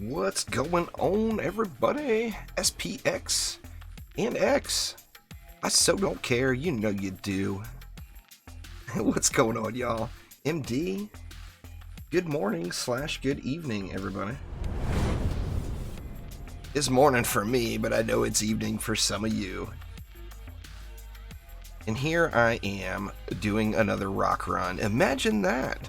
What's going on, everybody? SPX and X. I so don't care, you know you do. What's going on, y'all? MD, good morning / good evening, everybody. It's morning for me, but I know it's evening for some of you. And here I am doing another rock run. Imagine that.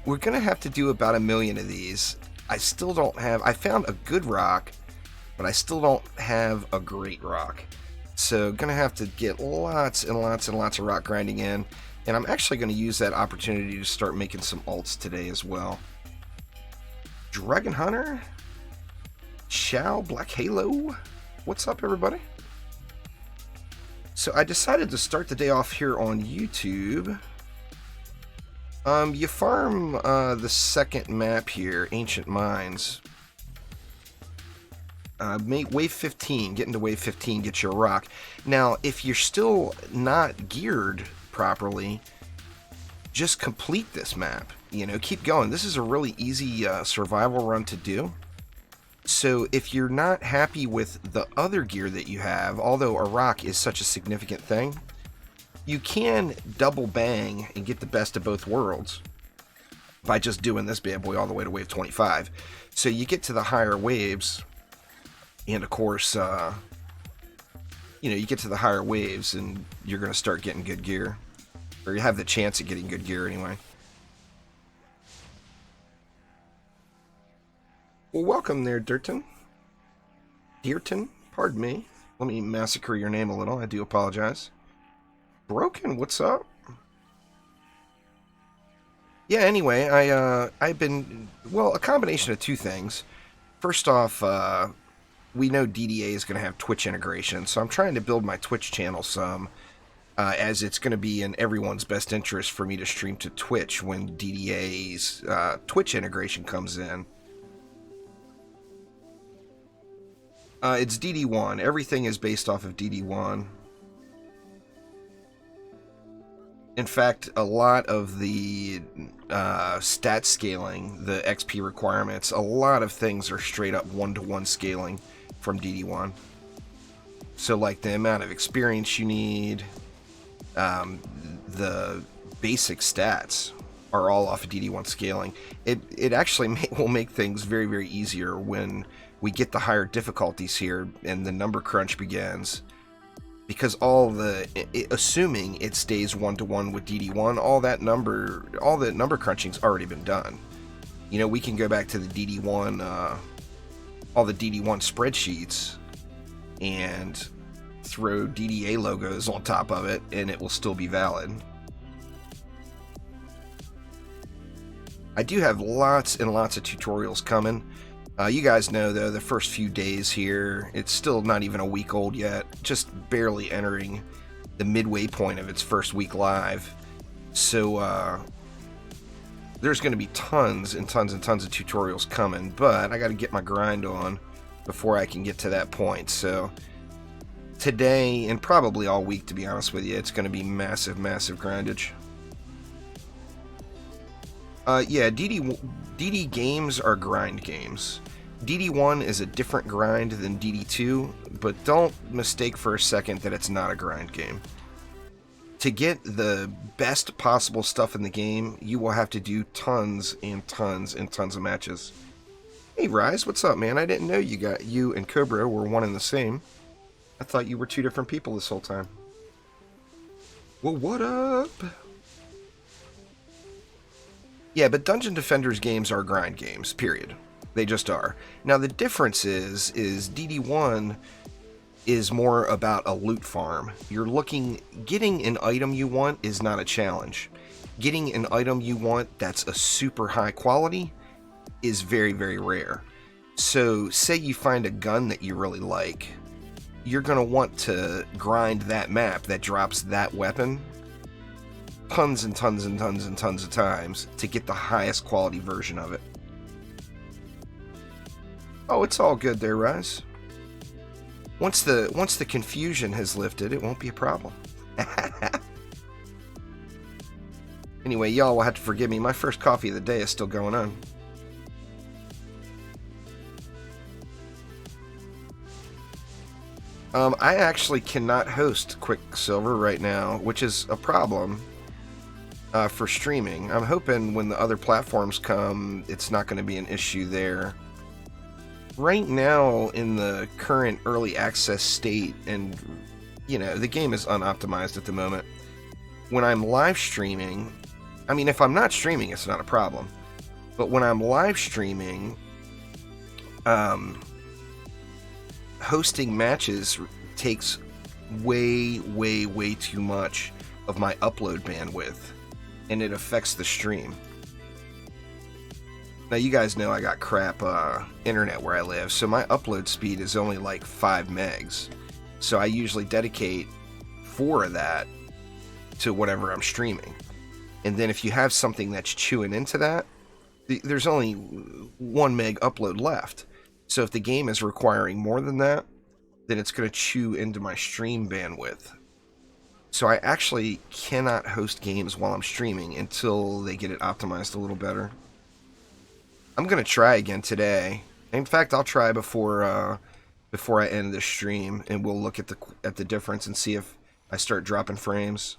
We're gonna have to do about 1 million of these. I still don't have, I found a good rock, but I still don't have a great rock. So gonna have to get lots and lots and lots of rock grinding in. And I'm actually gonna use that opportunity to start making some alts today as well. Dragon Hunter, Shao, Black Halo, what's up, everybody? So I decided to start the day off here on YouTube. You farm the second map here, Ancient Mines. Wave 15, get into wave 15, get your rock. Now, if you're still not geared properly, just complete this map. You know, keep going. This is a really easy survival run to do. So if you're not happy with the other gear that you have, although a rock is such a significant thing, you can double bang and get the best of both worlds by just doing this bad boy all the way to wave 25. So you get to the higher waves, and of course, you get to the higher waves and you're going to start getting good gear. Or you have the chance of getting good gear anyway. Well, welcome there, Dearton, pardon me. Let me massacre your name a little. I do apologize. Broken, what's up? Yeah, anyway, I've been, well, a combination of two things. First off, we know DDA is going to have Twitch integration, so I'm trying to build my Twitch channel some, as it's going to be in everyone's best interest for me to stream to Twitch when DDA's Twitch integration comes in. It's DD1. Everything is based off of DD1. In fact, a lot of the stat scaling, the XP requirements, a lot of things are straight up 1-to-1 scaling from DD1. So like the amount of experience you need, the basic stats are all off of DD1 scaling. It actually will make things very, very easier when we get the higher difficulties here and the number crunch begins. Because assuming it stays 1-to-1 with DD1, all the number crunching's already been done. You know, we can go back to the DD1, all the DD1 spreadsheets, and throw DDA logos on top of it, and it will still be valid. I do have lots and lots of tutorials coming. You guys know, though, the first few days here, it's still not even a week old yet, just barely entering the midway point of its first week live. So, there's going to be tons and tons and tons of tutorials coming, but I got to get my grind on before I can get to that point. So, today, and probably all week, to be honest with you, it's going to be massive, massive grindage. Yeah, DD games are grind games. DD1 is a different grind than DD2, but don't mistake for a second that it's not a grind game. To get the best possible stuff in the game, you will have to do tons and tons and tons of matches. Hey Rise, what's up, man? I didn't know you and Cobra were one and the same. I thought you were two different people this whole time. Well, what up? Yeah, but Dungeon Defenders games are grind games, period. They just are. Now, the difference is DD1 is more about a loot farm. Getting an item you want is not a challenge. Getting an item you want that's a super high quality is very, very rare. So, say you find a gun that you really like, you're going to want to grind that map that drops that weapon tons and tons and tons and tons of times to get the highest quality version of it. Oh, it's all good there, Rise. Once the confusion has lifted, it won't be a problem. Anyway, y'all will have to forgive me. My first coffee of the day is still going on. I actually cannot host Quicksilver right now, which is a problem for streaming. I'm hoping when the other platforms come, it's not going to be an issue there. Right now, in the current early access state, and the game is unoptimized at the moment. When I'm live streaming, I mean, if I'm not streaming, it's not a problem. But when I'm live streaming, hosting matches takes way too much of my upload bandwidth, and it affects the stream. Now, you guys know I got crap internet where I live, so my upload speed is only like 5 megs. So I usually dedicate 4 of that to whatever I'm streaming. And then if you have something that's chewing into that, there's only 1 meg upload left. So if the game is requiring more than that, then it's going to chew into my stream bandwidth. So I actually cannot host games while I'm streaming until they get it optimized a little better. I'm going to try again today. In fact, I'll try before I end this stream, and we'll look at the difference and see if I start dropping frames.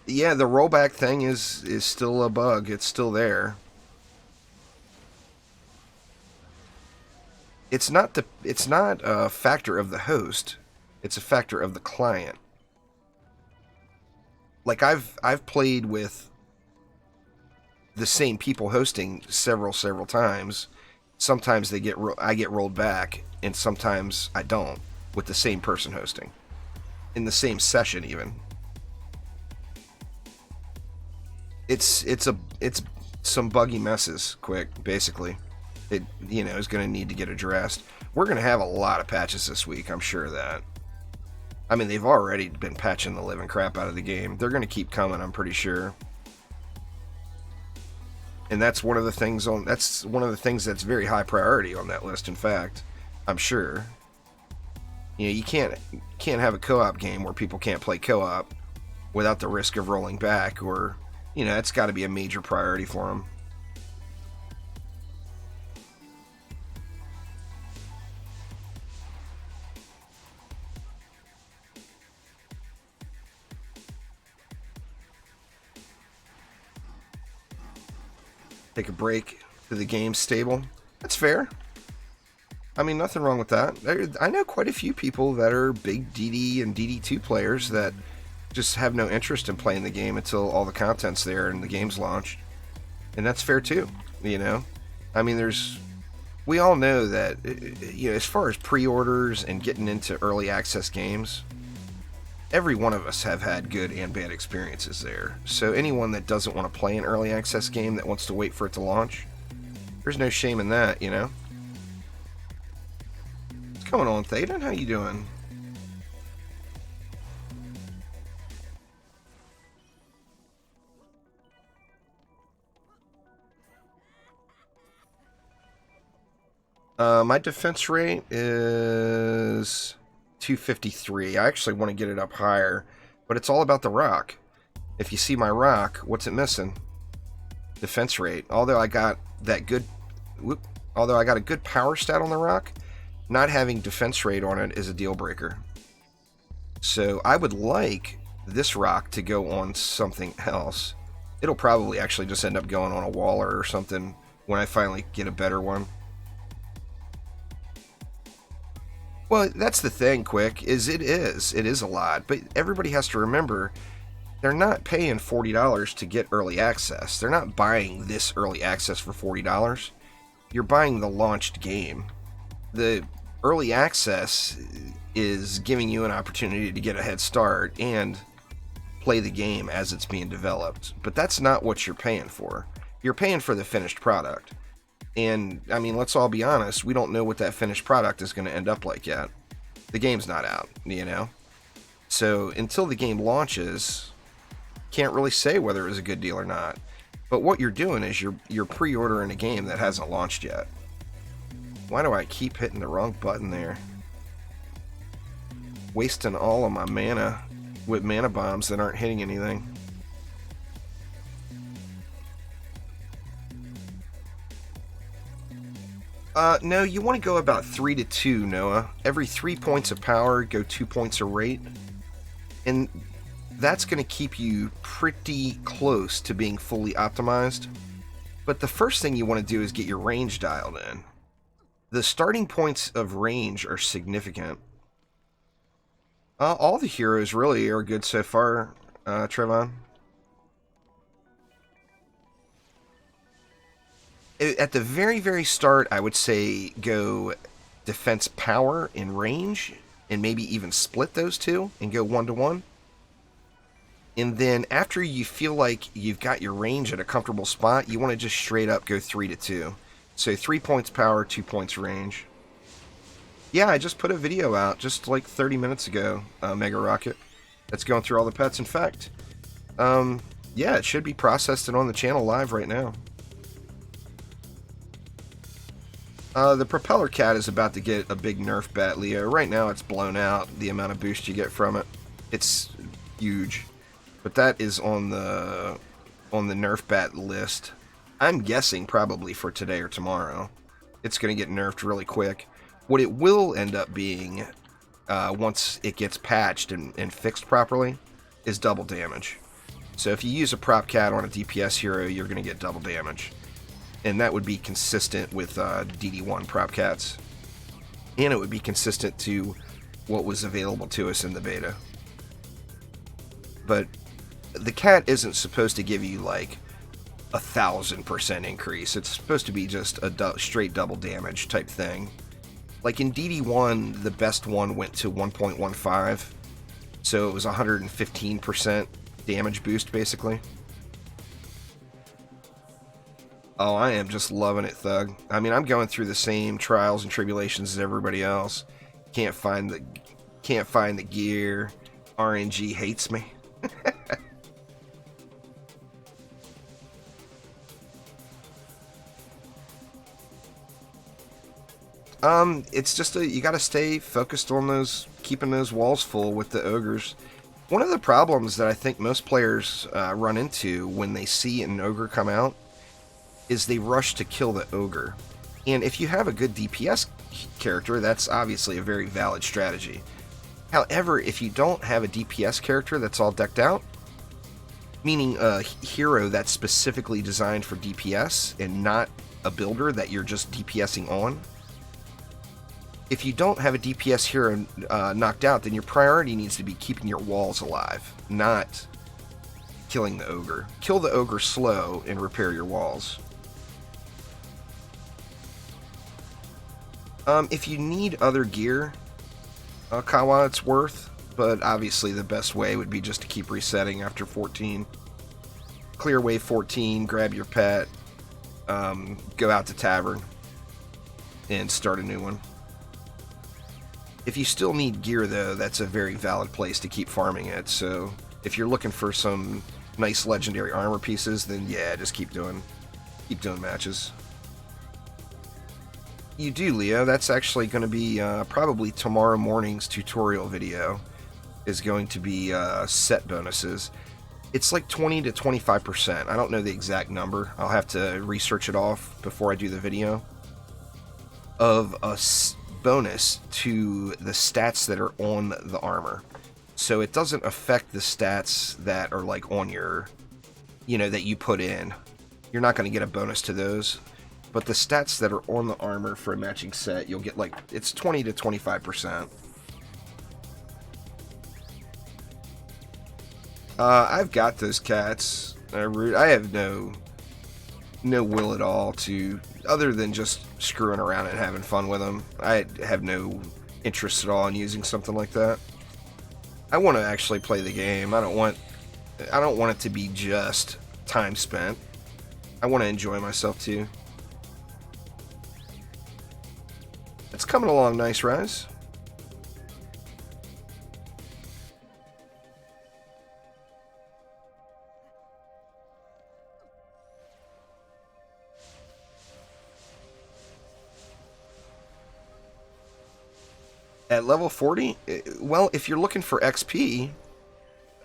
Yeah, the rollback thing is still a bug. It's still there. It's not a factor of the host. It's a factor of the client. Like I've played with the same people hosting several times. Sometimes I get rolled back, and sometimes I don't, with the same person hosting in the same session even. It's some buggy messes, basically. It is going to need to get addressed. We're going to have a lot of patches this week, I'm sure of that. I mean, they've already been patching the living crap out of the game. They're going to keep coming, I'm pretty sure. And that's one of the things that's very high priority on that list, in fact. I'm sure. You can't have a co-op game where people can't play co-op without the risk of rolling back, or it's got to be a major priority for them. Take a break to the game stable. That's fair. I mean, nothing wrong with that. I know quite a few people that are big DD and DD2 players that just have no interest in playing the game until all the content's there and the game's launched. And that's fair too, I mean, we all know that, as far as pre-orders and getting into early access games, every one of us have had good and bad experiences there. So anyone that doesn't want to play an early access game, that wants to wait for it to launch, there's no shame in that, What's going on, Thaden? How you doing? My defense rate is 253. I actually want to get it up higher, but it's all about the rock. If you see my rock, what's it missing? Defense rate. Although I got a good power stat on the rock, not having defense rate on it is a deal breaker. So I would like this rock to go on something else. It'll probably actually just end up going on a Waller or something when I finally get a better one. Well, that's the thing, Quick, it is a lot, but everybody has to remember, they're not paying $40 to get early access. They're not buying this early access for $40. You're buying the launched game. The early access is giving you an opportunity to get a head start and play the game as it's being developed. But that's not what you're paying for. You're paying for the finished product. And, I mean, let's all be honest, we don't know what that finished product is going to end up like yet. The game's not out, So, until the game launches, can't really say whether it was a good deal or not. But what you're doing is you're pre-ordering a game that hasn't launched yet. Why do I keep hitting the wrong button there? Wasting all of my mana with mana bombs that aren't hitting anything. No, you want to go about 3 to 2, Noah. Every 3 points of power, go 2 points of rate. And that's going to keep you pretty close to being fully optimized. But the first thing you want to do is get your range dialed in. The starting points of range are significant. All the heroes really are good so far, Trevon. At the very, very start, I would say go defense power and range, and maybe even split those two and go 1-to-1. And then after you feel like you've got your range at a comfortable spot, you want to just straight up go 3 to 2. So 3 points power, 2 points range. Yeah, I just put a video out just like 30 minutes ago, Mega Rocket. That's going through all the pets. In fact, yeah, it should be processed and on the channel live right now. The Propeller Cat is about to get a big nerf bat, Leo. Right now it's blown out, the amount of boost you get from it. It's huge. But that is on the nerf bat list. I'm guessing probably for today or tomorrow. It's going to get nerfed really quick. What it will end up being, once it gets patched and fixed properly, is double damage. So if you use a prop cat on a DPS hero, you're going to get double damage. And that would be consistent with DD1 prop cats. And it would be consistent to what was available to us in the beta. But the cat isn't supposed to give you like 1,000% increase. It's supposed to be just a straight double damage type thing. Like in DD1, the best one went to 1.15. So it was 115% damage boost basically. Oh, I am just loving it, Thug. I mean, I'm going through the same trials and tribulations as everybody else. Can't find the gear. RNG hates me. It's just you gotta stay focused on those, keeping those walls full with the ogres. One of the problems that I think most players run into when they see an ogre come out is they rush to kill the ogre. And if you have a good DPS character, that's obviously a very valid strategy. However, if you don't have a DPS character that's all decked out, meaning a hero that's specifically designed for DPS and not a builder that you're just DPSing on, if you don't have a DPS hero knocked out, then your priority needs to be keeping your walls alive, not killing the ogre. Kill the ogre slow and repair your walls. If you need other gear, Kawa, it's worth, but obviously the best way would be just to keep resetting after 14. Clear wave 14, grab your pet, go out to tavern, and start a new one. If you still need gear, though, that's a very valid place to keep farming it, so if you're looking for some nice legendary armor pieces, then yeah, just keep doing matches. You do, Leo. That's actually going to be probably tomorrow morning's tutorial video is going to be set bonuses. It's like 20 to 25%. I don't know the exact number. I'll have to research it off before I do the video. Of a bonus to the stats that are on the armor. So it doesn't affect the stats that are like on your, that you put in. You're not going to get a bonus to those. But the stats that are on the armor for a matching set, you'll get like, it's 20 to 25%. I've got those cats. I have no will at all to, other than just screwing around and having fun with them. I have no interest at all in using something like that. I want to actually play the game. I don't want it to be just time spent. I want to enjoy myself too. It's coming along nice, Rise. At level 40, well, if you're looking for XP,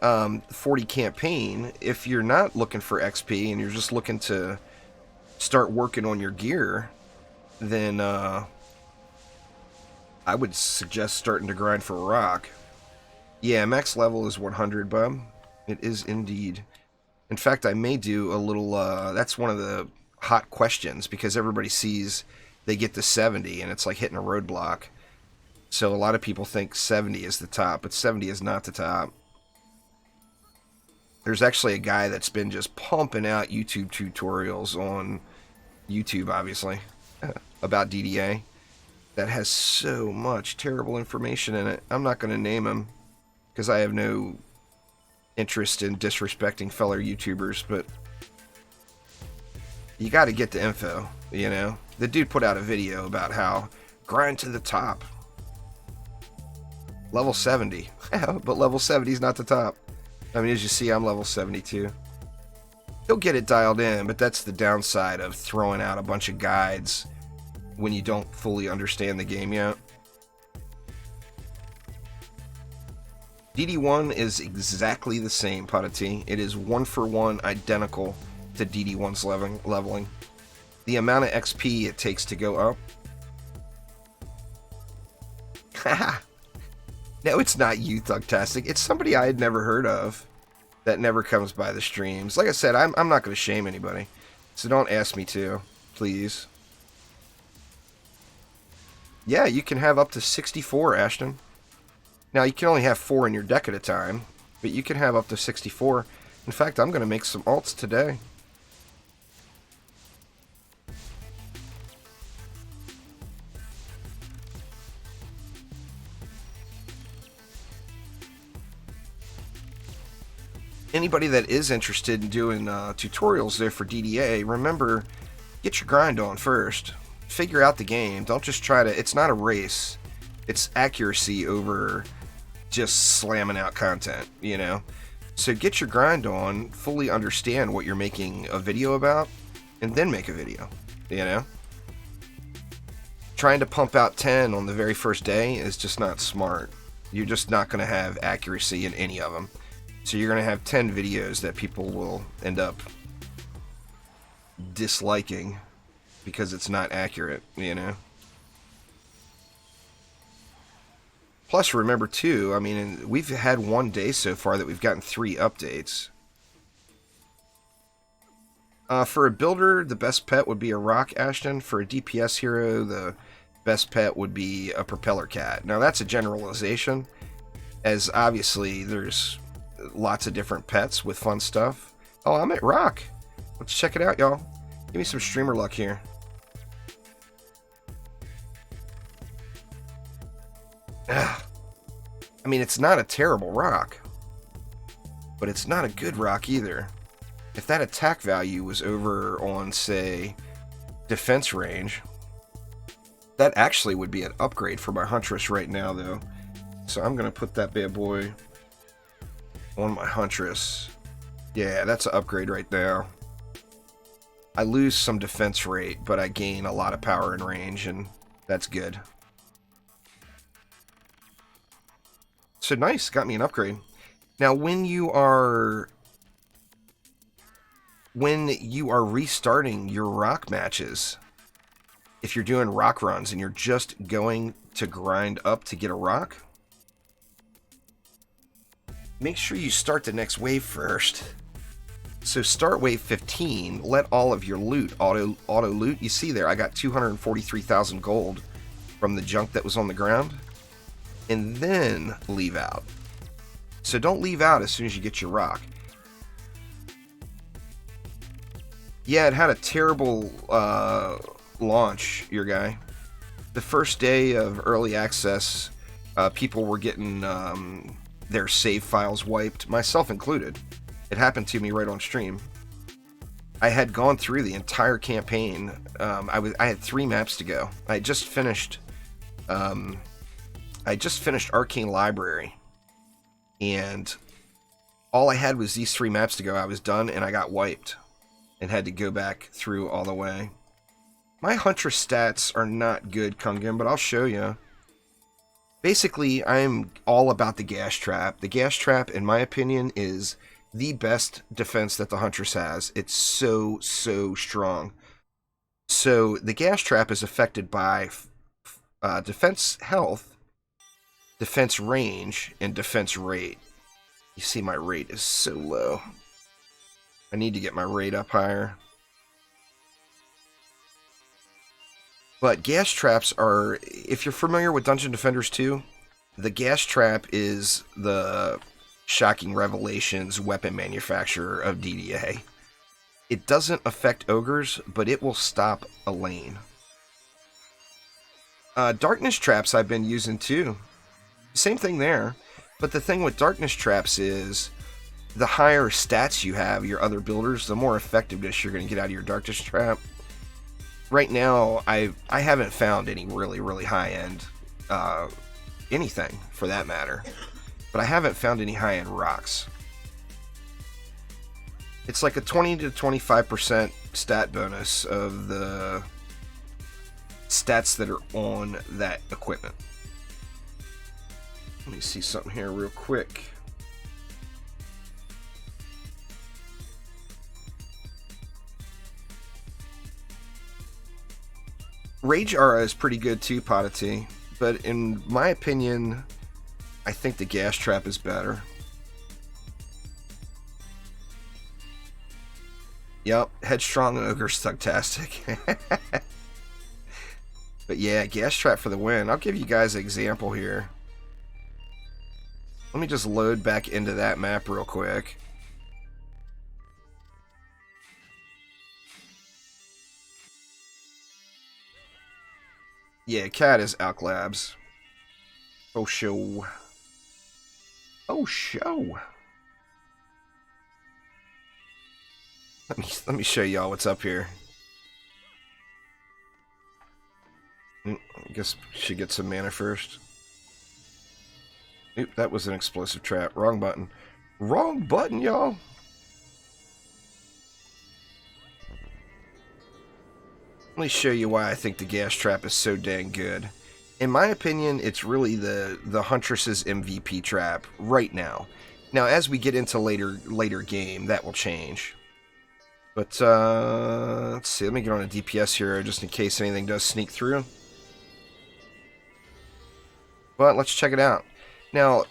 40 campaign. If you're not looking for XP and you're just looking to start working on your gear, then I would suggest starting to grind for rock. Yeah, max level is 100, bub. It is indeed. In fact, I may do a little, that's one of the hot questions, because everybody sees they get to 70, and it's like hitting a roadblock. So a lot of people think 70 is the top, but 70 is not the top. There's actually a guy that's been just pumping out YouTube tutorials on YouTube, obviously, about DDA, that has so much terrible information in it. I'm not going to name him, because I have no interest in disrespecting fellow YouTubers, but you got to get the info, you know? The dude put out a video about how grind to the top. Level 70. But level 70 is not the top. I mean, as you see, I'm level 72. He'll get it dialed in, but that's the downside of throwing out a bunch of guides when you don't fully understand the game yet. DD1 is exactly the same, Putty. It is 1-for-1 identical to DD1's leveling. The amount of XP it takes to go up. Haha. No, it's not you, Thugtastic. It's somebody I had never heard of that never comes by the streams. Like I said, I'm not going to shame anybody, so don't ask me to, please. Yeah, you can have up to 64, Ashton. Now, you can only have 4 in your deck at a time, but you can have up to 64. In fact, I'm going to make some alts today. Anybody that is interested in doing tutorials there for DDA, remember, get your grind on first. Figure out the game. Don't just try to... It's not a race. It's accuracy over just slamming out content, you know? So get your grind on, fully understand what you're making a video about, and then make a video, you know? Trying to pump out 10 on the very first day is just not smart. You're just not going to have accuracy in any of them. So you're going to have 10 videos that people will end up disliking because it's not accurate, you know? Plus, remember, too, I mean, we've had one day so far that we've gotten 3 updates. For a builder, the best pet would be a rock, Ashton. For a DPS hero, the best pet would be a propeller cat. Now, that's a generalization, as obviously there's lots of different pets with fun stuff. Oh, I'm at rock. Let's check it out, y'all. Give me some streamer luck here. I mean, it's not a terrible rock, but it's not a good rock either. If that attack value was over on, say, defense range, that actually would be an upgrade for my Huntress right now, though. So I'm going to put that bad boy on my Huntress. Yeah, that's an upgrade right now. I lose some defense rate, but I gain a lot of power and range, and that's good. So nice, got me an upgrade. Now, when you are restarting your rock matches, if you're doing rock runs and you're just going to grind up to get a rock, make sure you start the next wave first. So start wave 15, let all of your loot auto loot. You see there, I got 243,000 gold from the junk that was on the ground. And then leave out. So don't leave out as soon as you get your rock. Yeah, it had a terrible launch, your guy. The first day of early access, people were getting their save files wiped, myself included. It happened to me right on stream. I had gone through the entire campaign. I had 3 maps to go. I had just finished Arcane Library, and all I had was these 3 maps to go. I was done, and I got wiped, and had to go back through all the way. My Huntress stats are not good, Kungan, but I'll show you. Basically, I'm all about the gas trap. The gas trap, in my opinion, is the best defense that the Huntress has. It's so strong. So the gas trap is affected by defense health, defense range, and defense rate. You see my rate is so low. I need to get my rate up higher. But gas traps are, if you're familiar with Dungeon Defenders 2, the gas trap is the Shocking Revelations weapon manufacturer of DDA. It doesn't affect ogres, but it will stop a lane. Darkness traps I've been using too. Same thing there. But the thing with darkness traps is the higher stats you have, your other builders, the more effectiveness you're going to get out of your darkness trap. Right now, I haven't found any really high-end anything, for that matter. But I haven't found any high-end rocks. It's like a 20 to 25% stat bonus of the stats that are on that equipment. Let me see something here real quick. Rage Aura is pretty good too, Pot Tea, but in my opinion, I think the gas trap is better. Yep, Headstrong and Ogre's Thugtastic. But yeah, gas trap for the win. I'll give you guys an example here. Let me just load back into that map real quick. Yeah, Cat is Alk Labs. Oh, show. Oh, show. Let me show y'all what's up here. I guess we should get some mana first. Oop, that was an explosive trap. Wrong button. Wrong button, y'all. Let me show you why I think the gas trap is so dang good. In my opinion, it's really the Huntress's MVP trap right now. Now, as we get into later game, that will change. But let's see. Let me get on a DPS here just in case anything does sneak through. But let's check it out. Now,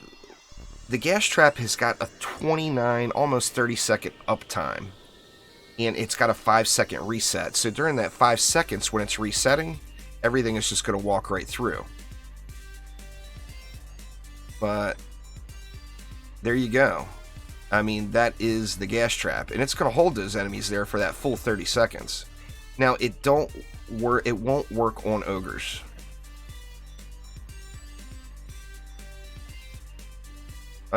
the gas trap has got a 29, almost 30-second uptime. And it's got a 5-second reset. So during that 5 seconds when it's resetting, everything is just going to walk right through. But there you go. I mean, that is the gas trap. And it's going to hold those enemies there for that full 30 seconds. Now, it won't work on ogres.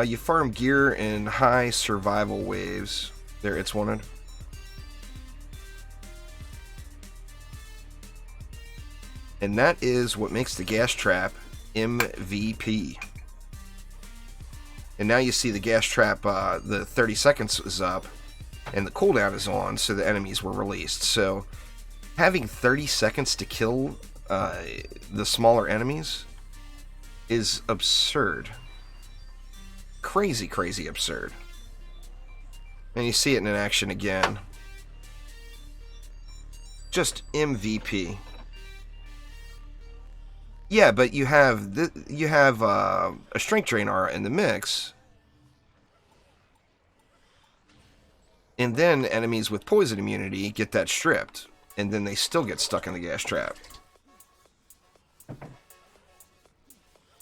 You farm gear in high survival waves. There, it's wanted. And that is what makes the gas trap MVP. And now you see the gas trap, the 30 seconds is up, and the cooldown is on, so the enemies were released. So having 30 seconds to kill the smaller enemies is absurd. Crazy, crazy absurd. And you see it in action again. Just MVP. Yeah, but you have a strength drain aura in the mix, and then enemies with poison immunity get that stripped, and then they still get stuck in the gas trap.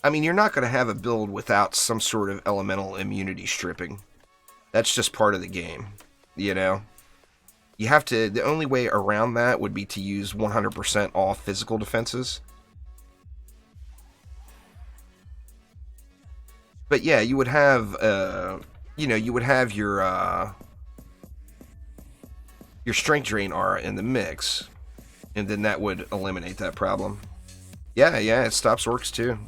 I mean, you're not going to have a build without some sort of elemental immunity stripping. That's just part of the game, you know? You have to, the only way around that would be to use 100% all physical defenses. But yeah, you would have, you would have your strength drain aura in the mix, and then that would eliminate that problem. Yeah, it stops orcs too.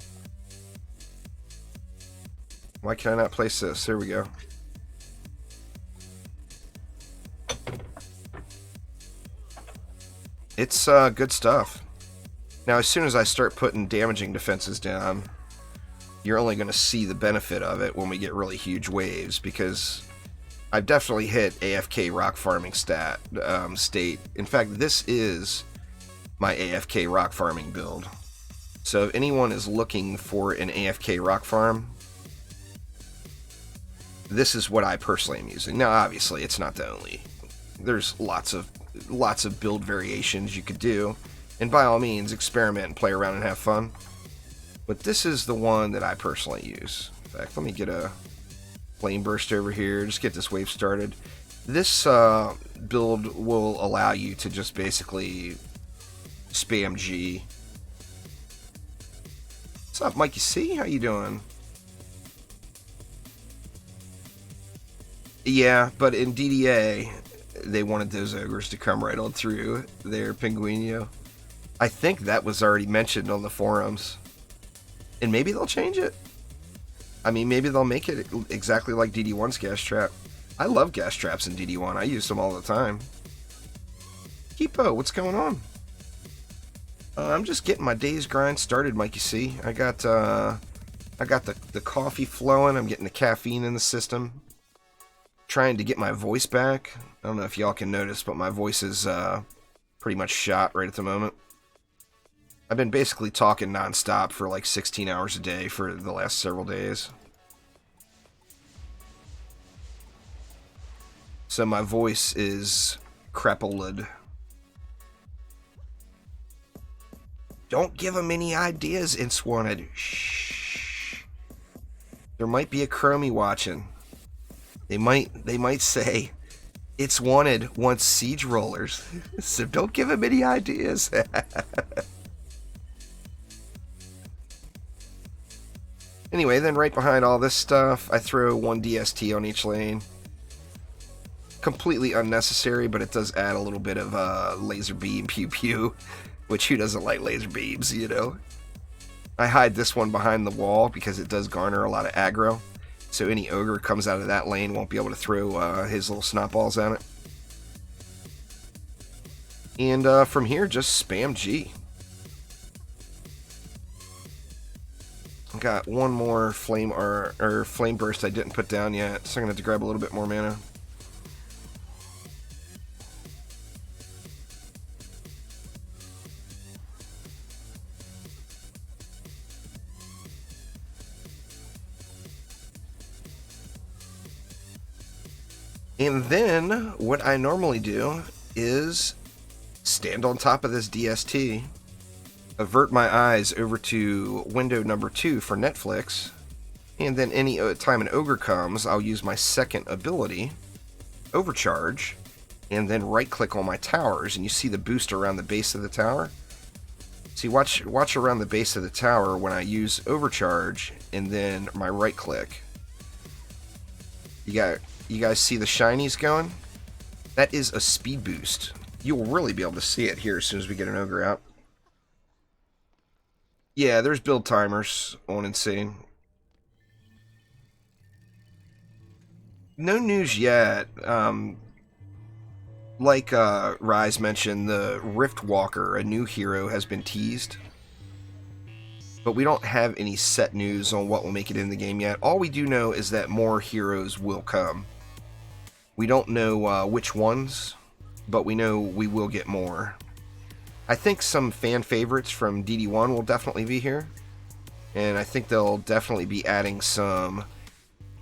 Why can I not place this? There we go. It's good stuff. Now, as soon as I start putting damaging defenses down, you're only going to see the benefit of it when we get really huge waves, because I've definitely hit AFK rock farming state. In fact, this is my AFK rock farming build. So if anyone is looking for an AFK rock farm, this is what I personally am using. Now, obviously, it's not the only. There's lots of build variations you could do, and by all means, experiment and play around and have fun. But this is the one that I personally use. In fact, let me get a flame burst over here, just get this wave started. This build will allow you to just basically spam G. What's up, Mikey C? How you doing? Yeah, but in DDA, they wanted those ogres to come right on through their Pinguino. I think that was already mentioned on the forums. And maybe they'll change it. I mean, maybe they'll make it exactly like DD1's gas trap. I love gas traps in DD1. I use them all the time. Kipo, what's going on? I'm just getting my day's grind started, Mikey C. I got the coffee flowing. I'm getting the caffeine in the system. Trying to get my voice back. I don't know if y'all can notice, but my voice is pretty much shot right at the moment. I've been basically talking nonstop for like 16 hours a day for the last several days. So my voice is creppled. Don't give them any ideas, It's Wanted. Shh. There might be a chromie watching. They might say, It's Wanted wants siege rollers. So don't give them any ideas. Anyway, then right behind all this stuff, I throw one DST on each lane. Completely unnecessary, but it does add a little bit of laser beam pew pew. Which, who doesn't like laser beams, you know? I hide this one behind the wall because it does garner a lot of aggro. So any ogre comes out of that lane won't be able to throw his little snot balls at it. And from here, just spam G. Got one more flame or flame burst I didn't put down yet, so I'm gonna have to grab a little bit more mana. And then, what I normally do is stand on top of this DST, avert my eyes over to window number 2 for Netflix, and then any time an ogre comes, I'll use my second ability, Overcharge, and then right-click on my towers, and you see the boost around the base of the tower? See, watch around the base of the tower when I use Overcharge, and then my right-click. You guys see the shinies going? That is a speed boost. You will really be able to see it here as soon as we get an ogre out. Yeah, there's build timers on Insane. No news yet. Like Rise mentioned, the Rift Walker, a new hero, has been teased. But we don't have any set news on what will make it in the game yet. All we do know is that more heroes will come. We don't know which ones, but we know we will get more. I think some fan favorites from DD1 will definitely be here. And I think they'll definitely be adding some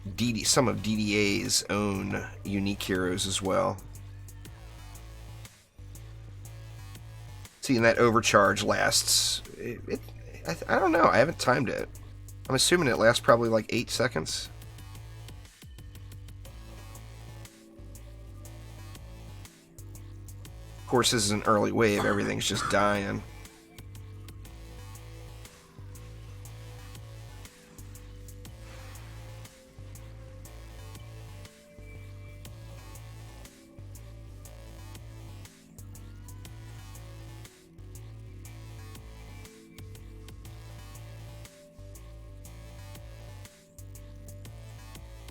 of DDA's own unique heroes as well. Seeing that Overcharge lasts... I don't know. I haven't timed it. I'm assuming it lasts probably like 8 seconds. Of course, this is an early wave. Everything's just dying.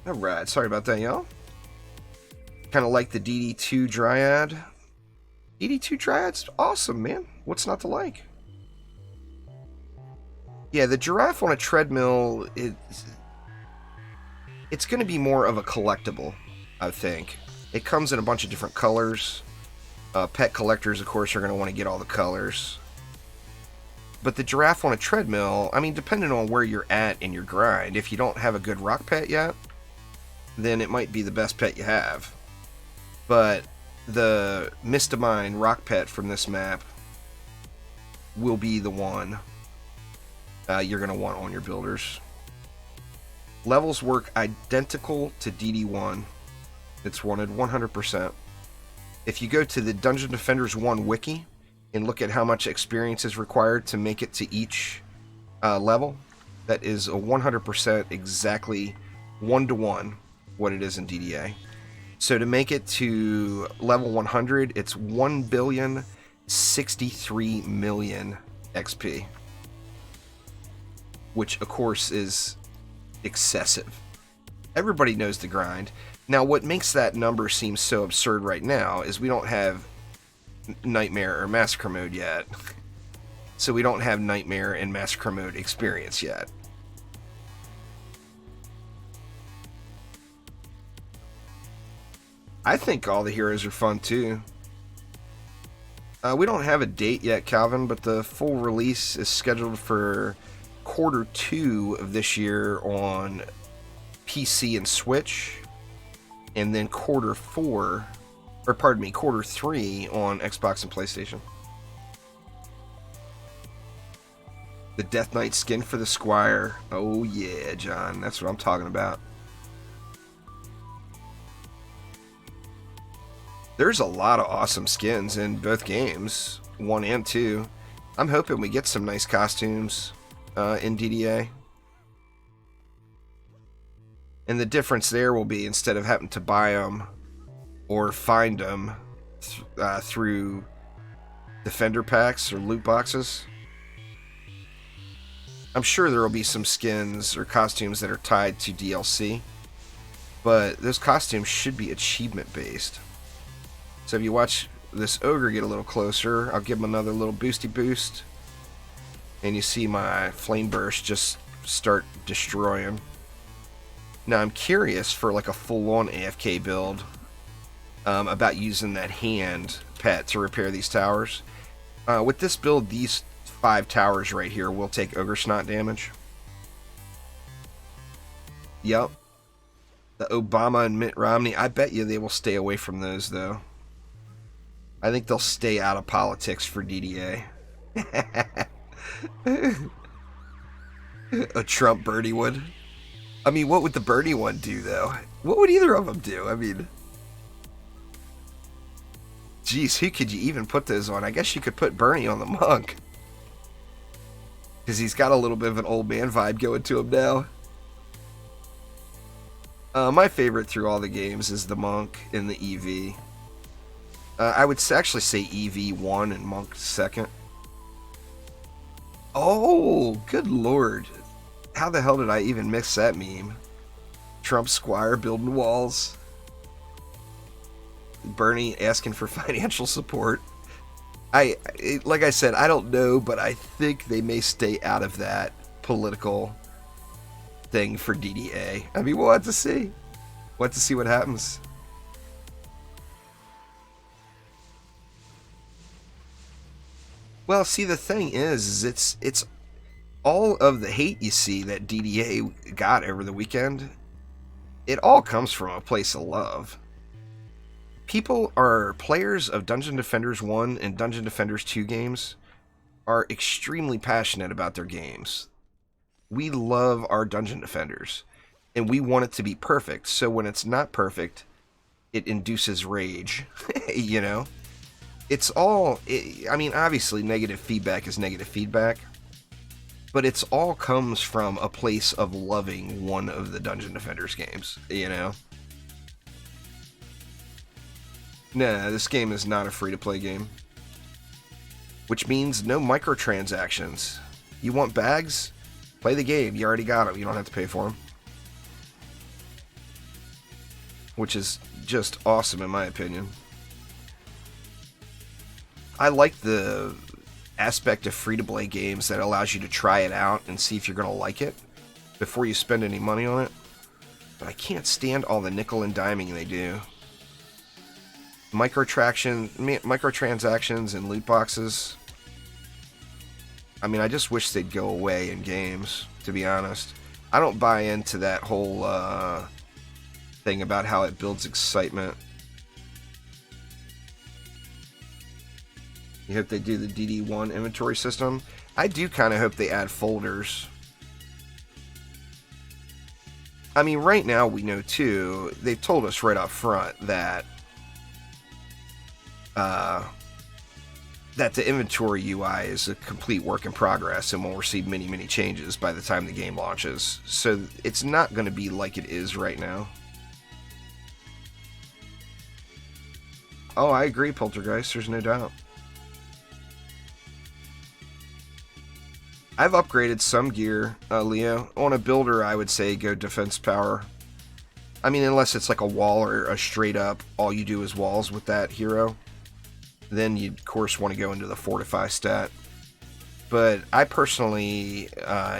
Alright, sorry about that, y'all. Kind of like the DD2 Dryad. DD2 Dryad's awesome, man. What's not to like? Yeah, the giraffe on a treadmill, it's going to be more of a collectible, I think. It comes in a bunch of different colors. Pet collectors, of course, are going to want to get all the colors. But the giraffe on a treadmill, I mean, depending on where you're at in your grind, if you don't have a good rock pet yet, then it might be the best pet you have. But the Mistamine rock pet from this map will be the one you're going to want on your builders. Levels work identical to DD1. It's wanted 100%. If you go to the Dungeon Defenders 1 wiki and look at how much experience is required to make it to each level, that is a 100% exactly 1-to-1 what it is in DDA. So to make it to level 100, it's 1,063,000,000 XP, which of course is excessive. Everybody knows the grind. Now, what makes that number seem so absurd right now is we don't have Nightmare or Massacre Mode yet. So we don't have Nightmare and Massacre Mode experience yet. I think all the heroes are fun too. We don't have a date yet, Calvin, but the full release is scheduled for Q2 of this year on PC and Switch, and then Q3 on Xbox and PlayStation. The Death Knight skin for the Squire. Oh yeah, John, that's what I'm talking about. There's a lot of awesome skins in both games, 1 and 2. I'm hoping we get some nice costumes in DDA. And the difference there will be, instead of having to buy them or find them through Defender Packs or loot boxes, I'm sure there will be some skins or costumes that are tied to DLC, but those costumes should be achievement based. So if you watch this ogre get a little closer, I'll give him another little boosty boost, and you see my flame burst just start destroying. Now I'm curious for like a full-on AFK build about using that hand pet to repair these towers. With this build, these 5 towers right here will take ogre snot damage. Yep. The Obama and Mitt Romney, I bet you they will stay away from those though. I think they'll stay out of politics for DDA. A Trump birdie would. I mean, what would the birdie one do, though? What would either of them do? I mean, geez, who could you even put those on? I guess you could put Bernie on the monk, because he's got a little bit of an old man vibe going to him now. My favorite through all the games is the monk and the EV. I would actually say EV 1 and monk 2nd. Oh, good lord. How the hell did I even miss that meme? Trump Squire building walls. Bernie asking for financial support. Like I said, I don't know, but I think they may stay out of that political thing for DDA. I mean, we'll have to see. We'll have to see what happens. Well, see, the thing is it's all of the hate you see that DDA got over the weekend, it all comes from a place of love. People are players of Dungeon Defenders 1 and Dungeon Defenders 2 games are extremely passionate about their games. We love our Dungeon Defenders, and we want it to be perfect, so when it's not perfect, it induces rage, you know? It's all, I mean, obviously negative feedback is negative feedback, but it's all comes from a place of loving one of the Dungeon Defenders games, you know? Nah, this game is not a free-to-play game. Which means no microtransactions. You want bags? Play the game. You already got them. You don't have to pay for them. Which is just awesome in my opinion. I like the aspect of free-to-play games that allows you to try it out and see if you're going to like it before you spend any money on it. But I can't stand all the nickel and diming they do. Microtransactions and loot boxes. I mean, I just wish they'd go away in games, to be honest. I don't buy into that whole thing about how it builds excitement. You hope they do the DD1 inventory system? I do kind of hope they add folders. I mean, right now we know, too, they've told us right up front that that the inventory UI is a complete work in progress and will receive many, many changes by the time the game launches. So it's not going to be like it is right now. Oh, I agree, Poltergeist. There's no doubt. I've upgraded some gear, Leo. On a builder, I would say go defense power. I mean, unless it's like a wall or a straight up, all you do is walls with that hero. Then you, of course, want to go into the fortify stat. But I personally,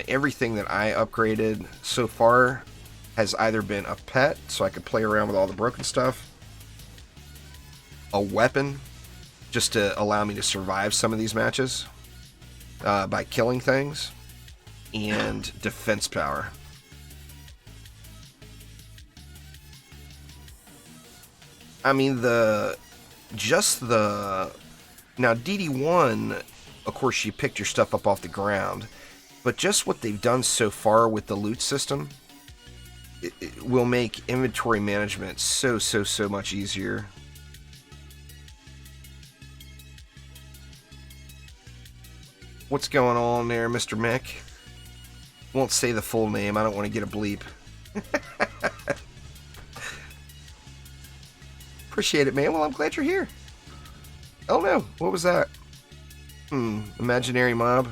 everything that I upgraded so far has either been a pet, so I could play around with all the broken stuff, a weapon, just to allow me to survive some of these matches by killing things, and defense power. I mean, now DD1, of course, you picked your stuff up off the ground, but just what they've done so far with the loot system, it will make inventory management so much easier. What's going on there, Mr. Mick? Won't say the full name. I don't want to get a bleep. Appreciate it, man. Well, I'm glad you're here. Oh no, what was that? Imaginary mob.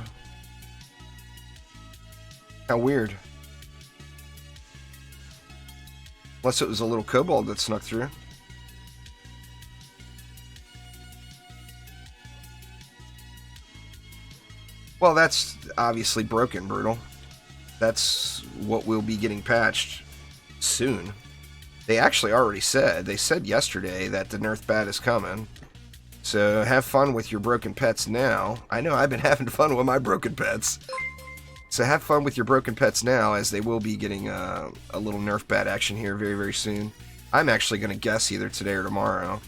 How weird. Unless it was a little kobold that snuck through. Well, that's obviously broken, Brutal. That's what will be getting patched soon. They actually already said, they said yesterday that the Nerf bat is coming. So have fun with your broken pets now. I know I've been having fun with my broken pets. So have fun with your broken pets now, as they will be getting a little Nerf bat action here very soon. I'm actually going to guess either today or tomorrow.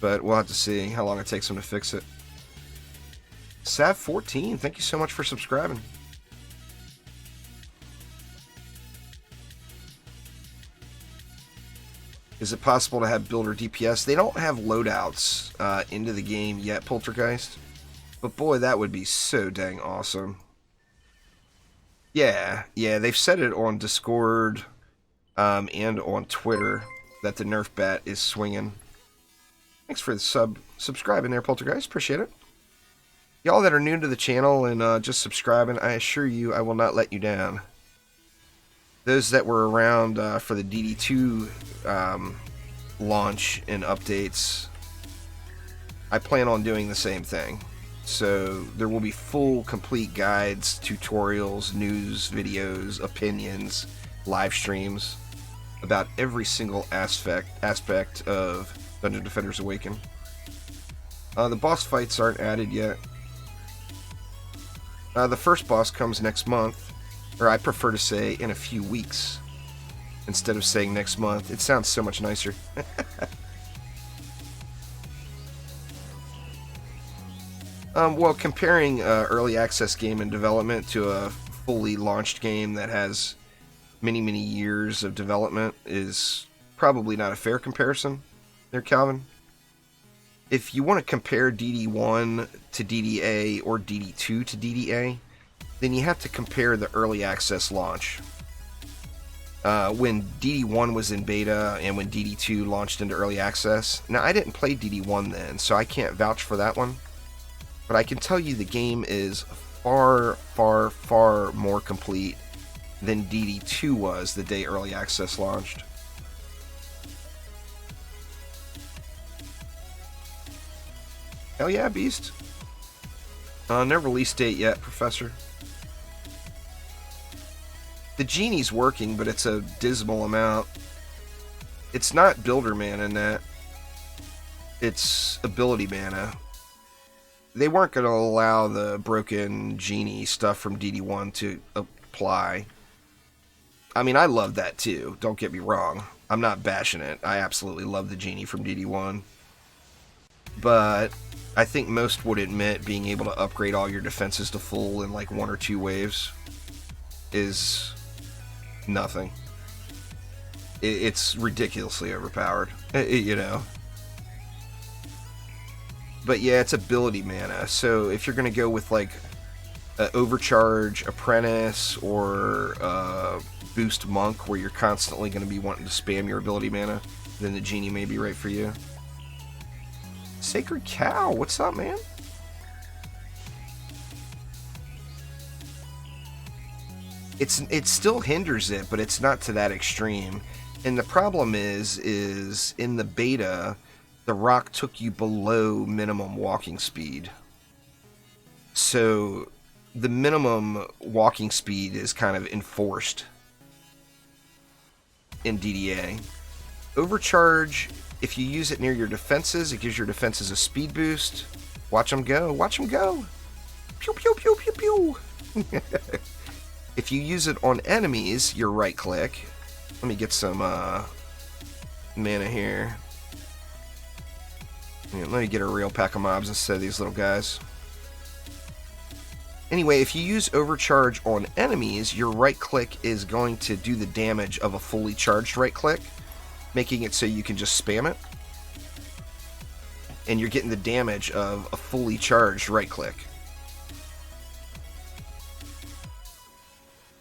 But we'll have to see how long it takes them to fix it. Sav14, thank you so much for subscribing. Is it possible to have builder DPS? They don't have loadouts into the game yet, Poltergeist. But boy, that would be so dang awesome. Yeah, they've said it on Discord and on Twitter that the Nerf bat is swinging. Thanks for the subscribing there, Poltergeist. Appreciate it. Y'all that are new to the channel and just subscribing, I assure you I will not let you down. Those that were around for the DD2 launch and updates, I plan on doing the same thing. So there will be full, complete guides, tutorials, news, videos, opinions, live streams about every single aspect of Dungeon Defenders Awaken. The boss fights aren't added yet. The first boss comes next month, or I prefer to say in a few weeks, instead of saying next month. It sounds so much nicer. Well, comparing early access game in development to a fully launched game that has many years of development is probably not a fair comparison there, Calvin. If you want to compare DD1 to DDA or DD2 to DDA, then you have to compare the early access launch. When DD1 was in beta and when DD2 launched into early access. Now, I didn't play DD1 then, so I can't vouch for that one. But I can tell you the game is far more complete than DD2 was the day early access launched. Hell yeah, Beast. No release date yet, Professor. The genie's working, but it's a dismal amount. It's not builder mana in that. It's ability mana. they weren't going to allow the broken genie stuff from DD1 to apply. I mean, I love that too. Don't get me wrong. I'm not bashing it. I absolutely love the genie from DD1. But I think most would admit being able to upgrade all your defenses to full in like 1 or 2 waves is nothing. It's ridiculously overpowered, you know. But yeah, it's ability mana. So if you're going to go with like Overcharge Apprentice or Boost Monk, where you're constantly going to be wanting to spam your ability mana, then the genie may be right for you. Sacred Cow, what's up, man? It still hinders it, but it's not to that extreme. And the problem is in the beta, the rock took you below minimum walking speed. So the minimum walking speed is kind of enforced in DDA. Overcharge, if you use it near your defenses, it gives your defenses a speed boost. Watch them go. Watch them go. Pew, pew, pew, pew, pew. If you use it on enemies, your right click. Let me get some mana here. Let me get a real pack of mobs instead of these little guys. Anyway, if you use Overcharge on enemies, your right click is going to do the damage of a fully charged right click, making it so you can just spam it. And you're getting the damage of a fully charged right click.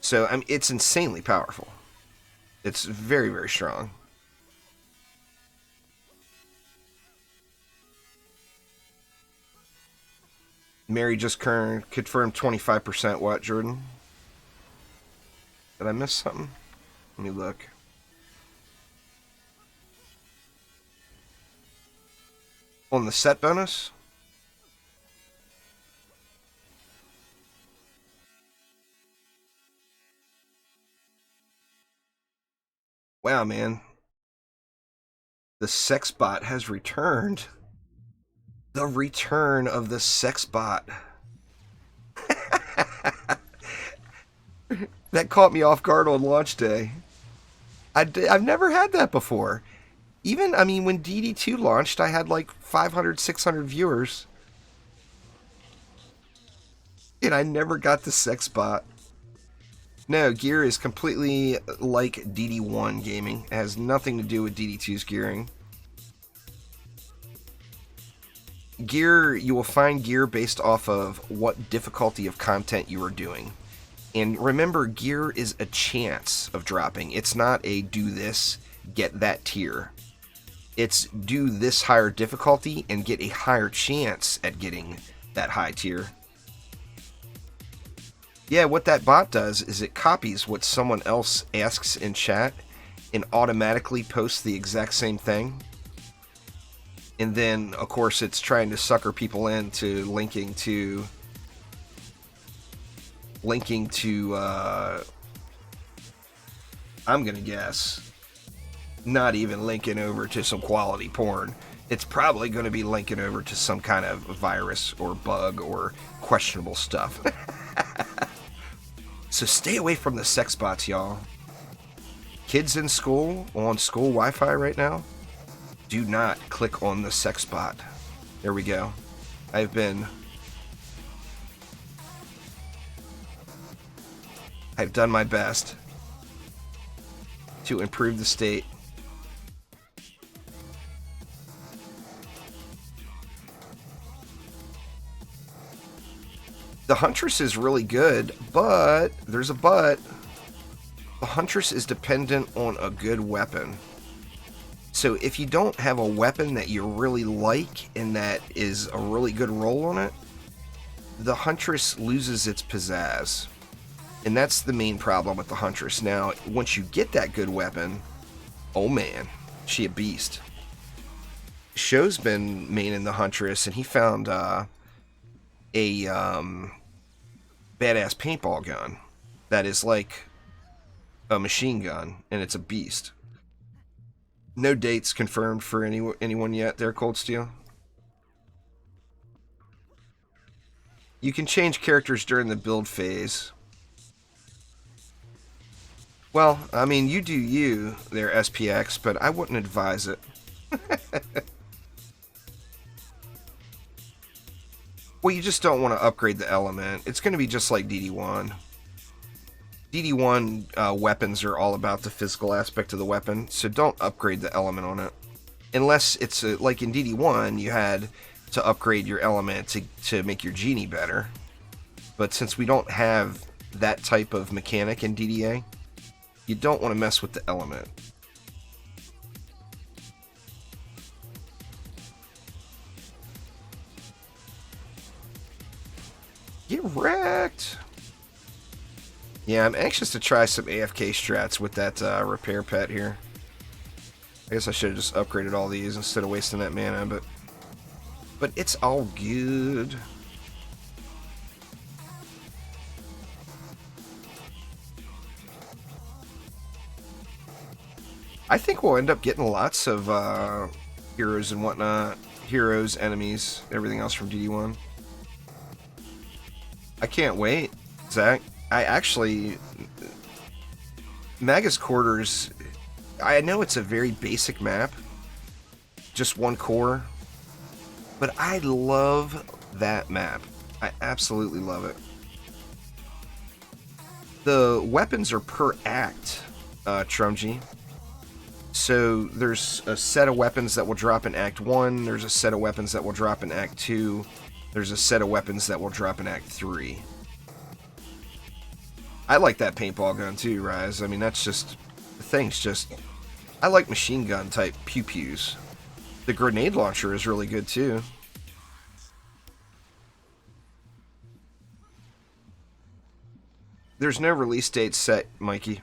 So, I mean, it's insanely powerful. It's very, very strong. Mary just confirmed 25% what, Jordan? Did I miss something? Let me look. On the set bonus? Wow, man. The sex bot has returned. The return of the sex bot. That caught me off guard on launch day. I've never had that before. Even, I mean, when DD2 launched, I had like 500, 600 viewers. And I never got the sex bot. No, gear is completely like DD1 gaming. It has nothing to do with DD2's gearing. Gear, you will find gear based off of what difficulty of content you are doing. And remember, gear is a chance of dropping. It's not a do this, get that tier. It's do this higher difficulty and get a higher chance at getting that high tier. Yeah, what that bot does is it copies what someone else asks in chat and automatically posts the exact same thing. And then, of course, it's trying to sucker people into linking to I'm gonna guess, not even linking over to some quality porn. It's probably going to be linking over to some kind of virus or bug or questionable stuff. So stay away from the sex bots, y'all. Kids in school, on school Wi-Fi right now, do not click on the sex bot. There we go. I've done my best to improve the state. The Huntress is really good, but there's a but. The Huntress is dependent on a good weapon. So if you don't have a weapon that you really like and that is a really good roll on it, the Huntress loses its pizzazz. And that's the main problem with the Huntress. Now, once you get that good weapon, oh man, she a beast. Show's been maining the Huntress, and he found a badass paintball gun that is like a machine gun, and it's a beast. No dates confirmed for anyone yet there, Cold Steel? You can change characters during the build phase. Well, I mean, you do you there, SPX, but I wouldn't advise it. Well, you just don't want to upgrade the element. It's going to be just like DD1. DD1 weapons are all about the physical aspect of the weapon, so don't upgrade the element on it. Unless it's like in DD1, you had to upgrade your element to make your genie better. But since we don't have that type of mechanic in DDA, you don't want to mess with the element. Get wrecked! Yeah, I'm anxious to try some AFK strats with that repair pet here. I guess I should have just upgraded all these instead of wasting that mana, but it's all good. I think we'll end up getting lots of heroes and whatnot. Heroes, enemies, everything else from DD1. I can't wait, Zach. I actually... Magus Quarters... I know it's a very basic map. Just one core. But I love that map. I absolutely love it. The weapons are per act, Trumji. So there's a set of weapons that will drop in Act 1. There's a set of weapons that will drop in Act 2. There's a set of weapons that will drop in Act 3. I like that paintball gun too, Rise. I mean, that's just... The thing's just... I like machine gun type pew-pews. The grenade launcher is really good too. There's no release date set, Mikey.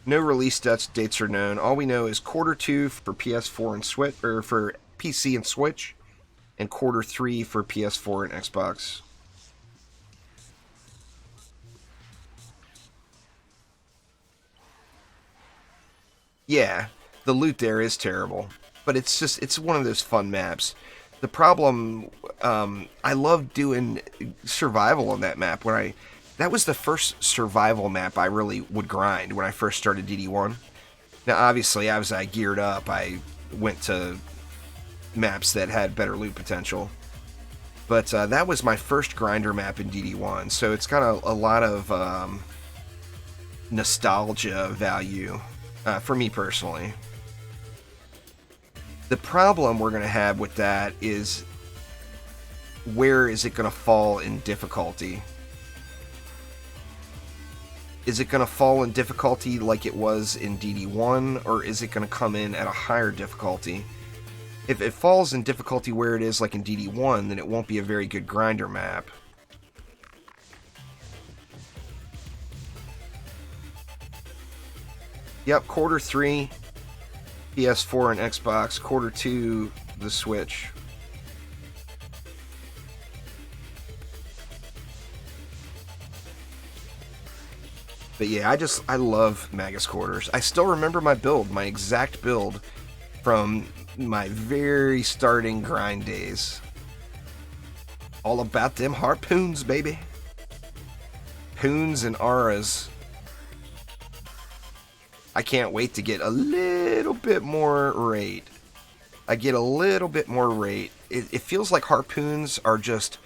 No release dates are known. All we know is Q2 for PS4 and Switch, or for PC and Switch, and Q3 for PS4 and Xbox. Yeah, the loot there is terrible, but it's one of those fun maps. The problem, I love doing survival on that map. That was the first survival map I really would grind when I first started DD1. Now, obviously, as I geared up, I went to maps that had better loot potential. But that was my first grinder map in DD1, so it's got a lot of nostalgia value for me personally. The problem we're going to have with that is, where is it going to fall in difficulty? Is it going to fall in difficulty like it was in DD1, or is it going to come in at a higher difficulty? If it falls in difficulty where it is like in DD1, then it won't be a very good grinder map. Yep, Q3, PS4 and Xbox, Q2, the Switch. But yeah, I love Magus Quarters. I still remember my build, my exact build from my very starting grind days. All about them harpoons, baby. Poons and auras. I can't wait to get a little bit more rate. I get a little bit more rate. It feels like harpoons are just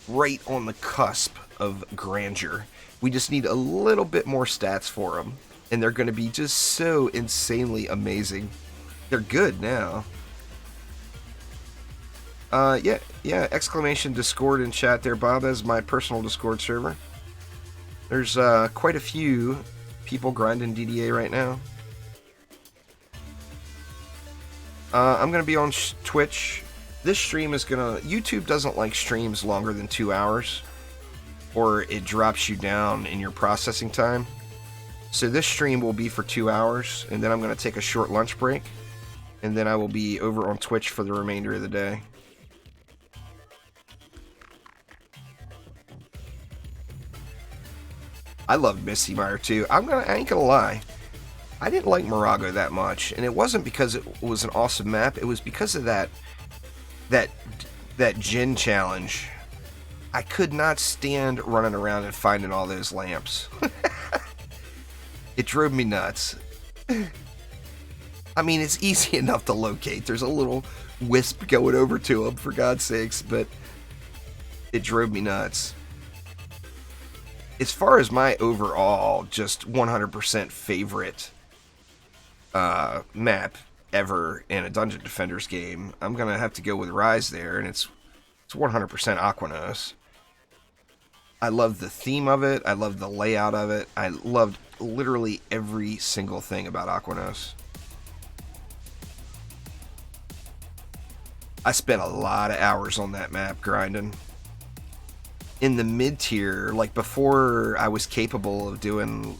right on the cusp of grandeur. We just need a little bit more stats for them, and they're going to be just so insanely amazing. They're good now. Yeah, exclamation Discord in chat there, Bob, as my personal Discord server. There's quite a few people grinding DDA right now. I'm going to be on Twitch. This stream is going to... YouTube doesn't like streams longer than 2 hours, or it drops you down in your processing time. So this stream will be for 2 hours, and then I'm going to take a short lunch break, and then I will be over on Twitch for the remainder of the day. I loved Misty Mire too. I ain't gonna lie. I didn't like Morago that much, and it wasn't because it was an awesome map. It was because of that that gin challenge. I could not stand running around and finding all those lamps. It drove me nuts. I mean, it's easy enough to locate. There's a little wisp going over to them, for God's sakes, but it drove me nuts. As far as my overall, just 100% favorite map ever in a Dungeon Defenders game, I'm going to have to go with Rise there, and it's 100% Aquanos. I love the theme of it. I love the layout of it. I loved literally every single thing about Aquanos. I spent a lot of hours on that map grinding. In the mid-tier, like before I was capable of doing...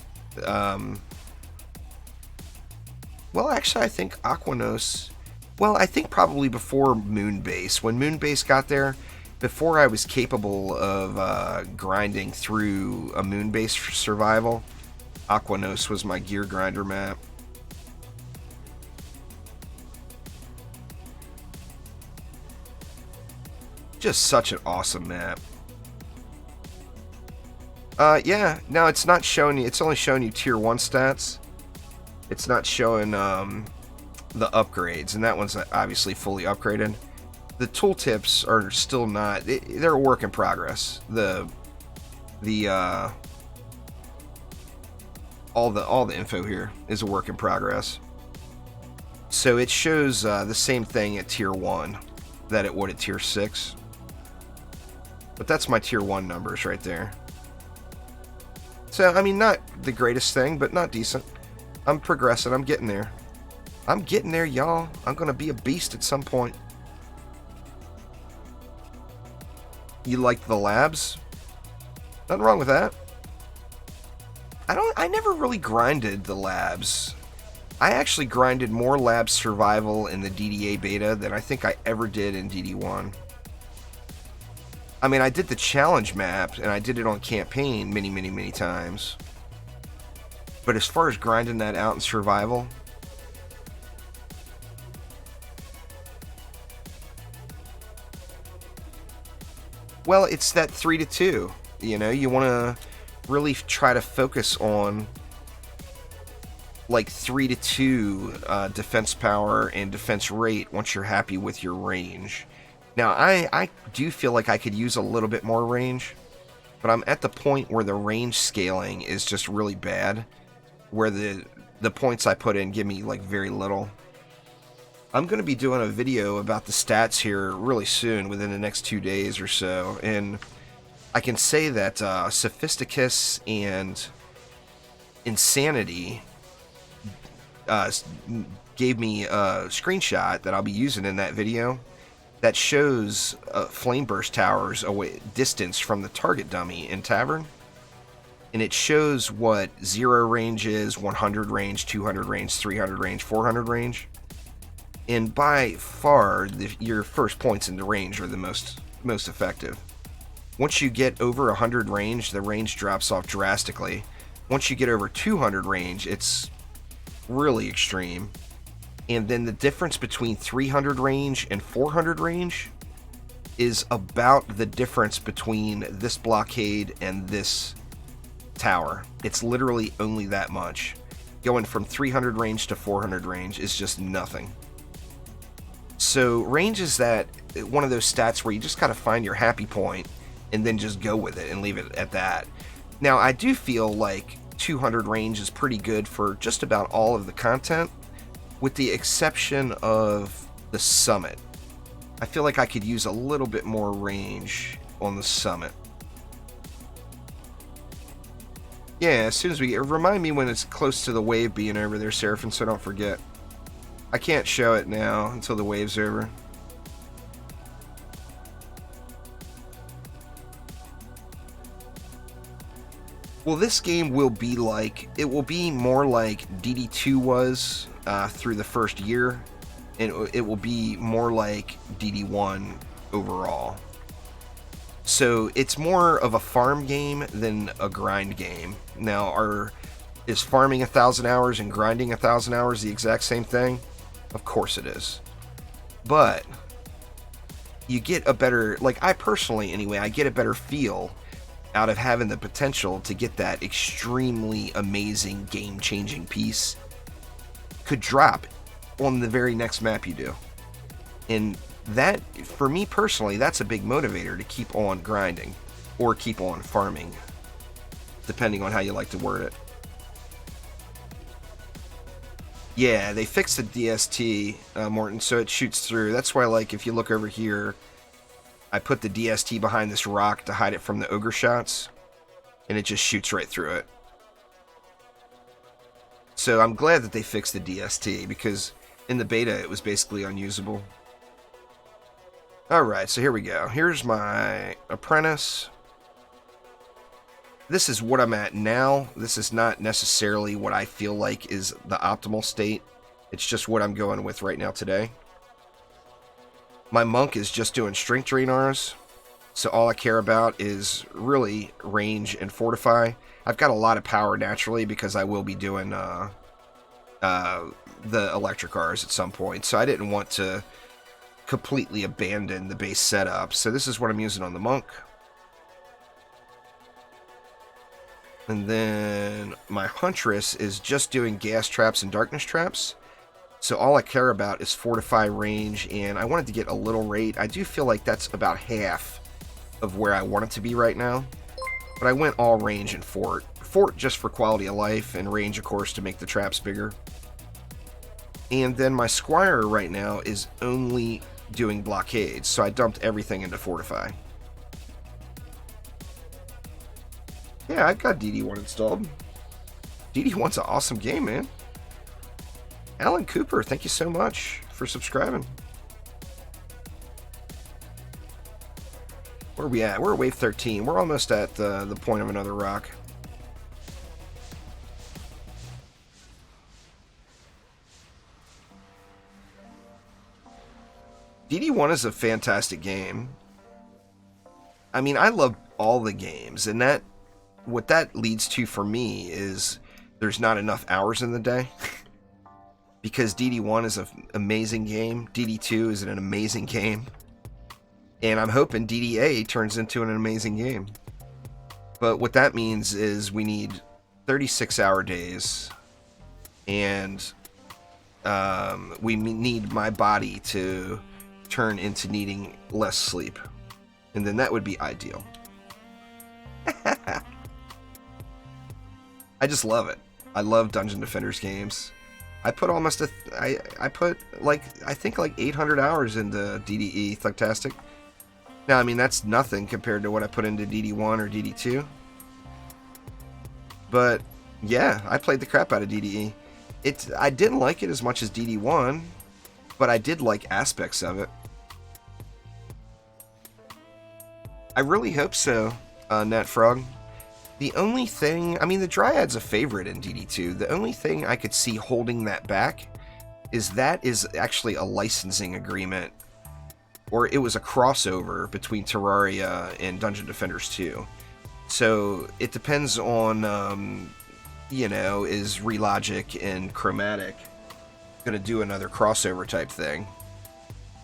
well, actually, I think Aquanos... Well, I think probably before Moonbase. When Moonbase got there, before I was capable of grinding through a Moonbase survival, Aquanos was my gear grinder map. Just such an awesome map. Yeah, no, it's not showing you, it's only showing you tier 1 stats. It's not showing the upgrades, and that one's obviously fully upgraded. The tooltips are still not, they're a work in progress. All the info here is a work in progress. So it shows the same thing at tier 1 that it would at tier 6. But that's my tier 1 numbers right there. So, I mean, not the greatest thing, but not decent. I'm progressing. I'm getting there. I'm getting there, y'all. I'm going to be a beast at some point. You like the labs? Nothing wrong with that. I never really grinded the labs. I actually grinded more lab survival in the DDA beta than I think I ever did in DD1. I mean, I did the challenge map, and I did it on campaign many times. But as far as grinding that out in survival... Well, it's that 3-2. You know, you want to really try to focus on like 3-2 defense power and defense rate once you're happy with your range. Now, I do feel like I could use a little bit more range, but I'm at the point where the range scaling is just really bad, where the points I put in give me like very little. I'm going to be doing a video about the stats here really soon, within the next 2 days or so, and I can say that Sophisticus and Insanity gave me a screenshot that I'll be using in that video that shows flame burst towers away distance from the target dummy in Tavern, and it shows what 0 range is, 100 range, 200 range, 300 range, 400 range, and by far your first points into range are the most effective. Once you get over 100 range, the range drops off drastically. Once you get over 200 range, it's really extreme. And then the difference between 300 range and 400 range is about the difference between this blockade and this tower. It's literally only that much. Going from 300 range to 400 range is just nothing. So range is that one of those stats where you just gotta find your happy point and then just go with it and leave it at that. Now, I do feel like 200 range is pretty good for just about all of the content, with the exception of the summit. I feel like I could use a little bit more range on the summit. Yeah, as soon as we... Remind me when it's close to the wave being over there, Seraphim, so don't forget. I can't show it now until the wave's over. Well, this game will be like... It will be more like DD2 was through the first year, and it will be more like DD1 overall. So it's more of a farm game than a grind game. Now, is farming 1,000 hours and grinding 1,000 hours the exact same thing? Of course it is. But you get a better, like I personally anyway, I get a better feel out of having the potential to get that extremely amazing game-changing piece could drop on the very next map you do. And that, for me personally, that's a big motivator to keep on grinding or keep on farming, depending on how you like to word it. Yeah, they fixed the DST, Morton, so it shoots through. That's why, like, if you look over here, I put the DST behind this rock to hide it from the ogre shots, and it just shoots right through it. So I'm glad that they fixed the DST, because in the beta it was basically unusable. Alright, so here we go. Here's my apprentice. This is what I'm at now. This is not necessarily what I feel like is the optimal state. It's just what I'm going with right now today. My monk is just doing strength drain Rs, so all I care about is really range and fortify. I've got a lot of power naturally because I will be doing the electric Rs at some point, so I didn't want to completely abandon the base setup. So this is what I'm using on the monk. And then my Huntress is just doing gas traps and darkness traps. So all I care about is fortify, range, and I wanted to get a little rate. I do feel like that's about half of where I want it to be right now. But I went all range and fort. Fort just for quality of life, and range, of course, to make the traps bigger. And then my Squire right now is only doing blockades, so I dumped everything into fortify. Yeah, I've got DD1 installed. DD1's an awesome game, man. Alan Cooper, thank you so much for subscribing. Where are we at? We're at wave 13. We're almost at the point of another rock. DD1 is a fantastic game. I mean, I love all the games, and that what that leads to for me is there's not enough hours in the day. Because DD1 is an amazing game, DD2 is an amazing game, and I'm hoping DDA turns into an amazing game. But what that means is we need 36-hour days, and we need my body to turn into needing less sleep, and then that would be ideal. I just love it. I love Dungeon Defenders games. I put almost I put like I think like 800 hours into DDE Thugtastic. Now I mean that's nothing compared to what I put into DD1 or DD2. But yeah, I played the crap out of DDE. I didn't like it as much as DD1, but I did like aspects of it. I really hope so, Nat Frog. The only thing, I mean, the Dryad's a favorite in DD2. The only thing I could see holding that back is that is actually a licensing agreement, or it was a crossover between Terraria and Dungeon Defenders 2. So it depends on, you know, is Relogic and Chromatic going to do another crossover type thing?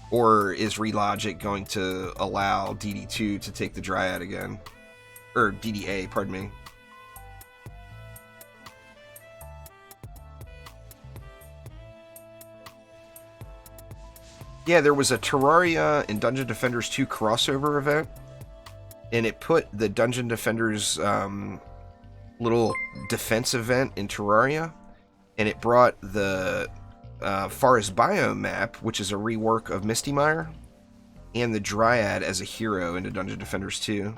Or is Relogic going to allow DD2 to take the Dryad again? Or DDA, pardon me. Yeah, there was a Terraria and Dungeon Defenders 2 crossover event, and it put the Dungeon Defenders little defense event in Terraria, and it brought the Forest Biome map, which is a rework of Misty Mire, and the Dryad as a hero into Dungeon Defenders 2.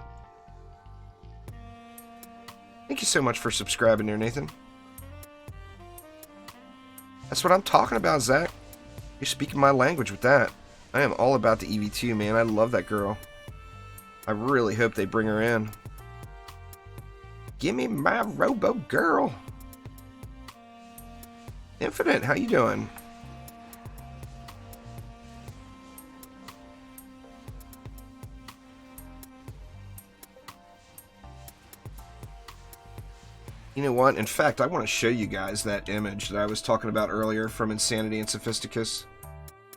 Thank you so much for subscribing there, Nathan. That's what I'm talking about, Zach. You're speaking my language with that. I am all about the EV2, man. I love that girl. I really hope they bring her in. Give me my Robo Girl. Infinite, how you doing? You know what? In fact, I want to show you guys that image that I was talking about earlier from Insanity and Sophisticus.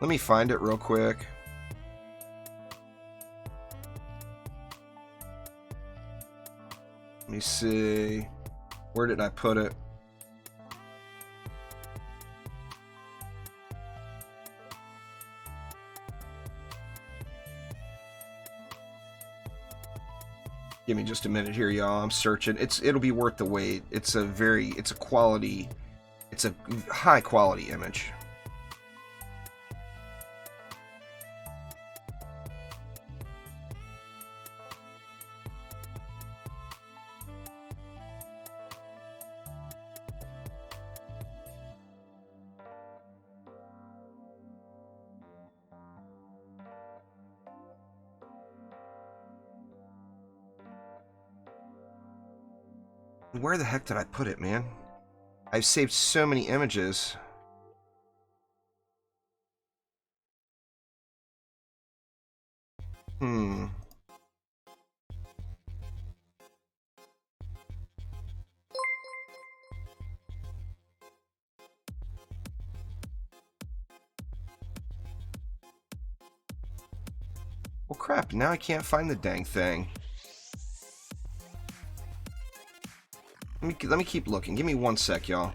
Let me find it real quick. me see. Where did I put it? Give me just a minute here, y'all. I'm searching. It'll be worth the wait. It's a high quality image. Where the heck did I put it, man? I've saved so many images. Well, crap, now I can't find the dang thing. Let me keep looking. Give me 1 sec, y'all.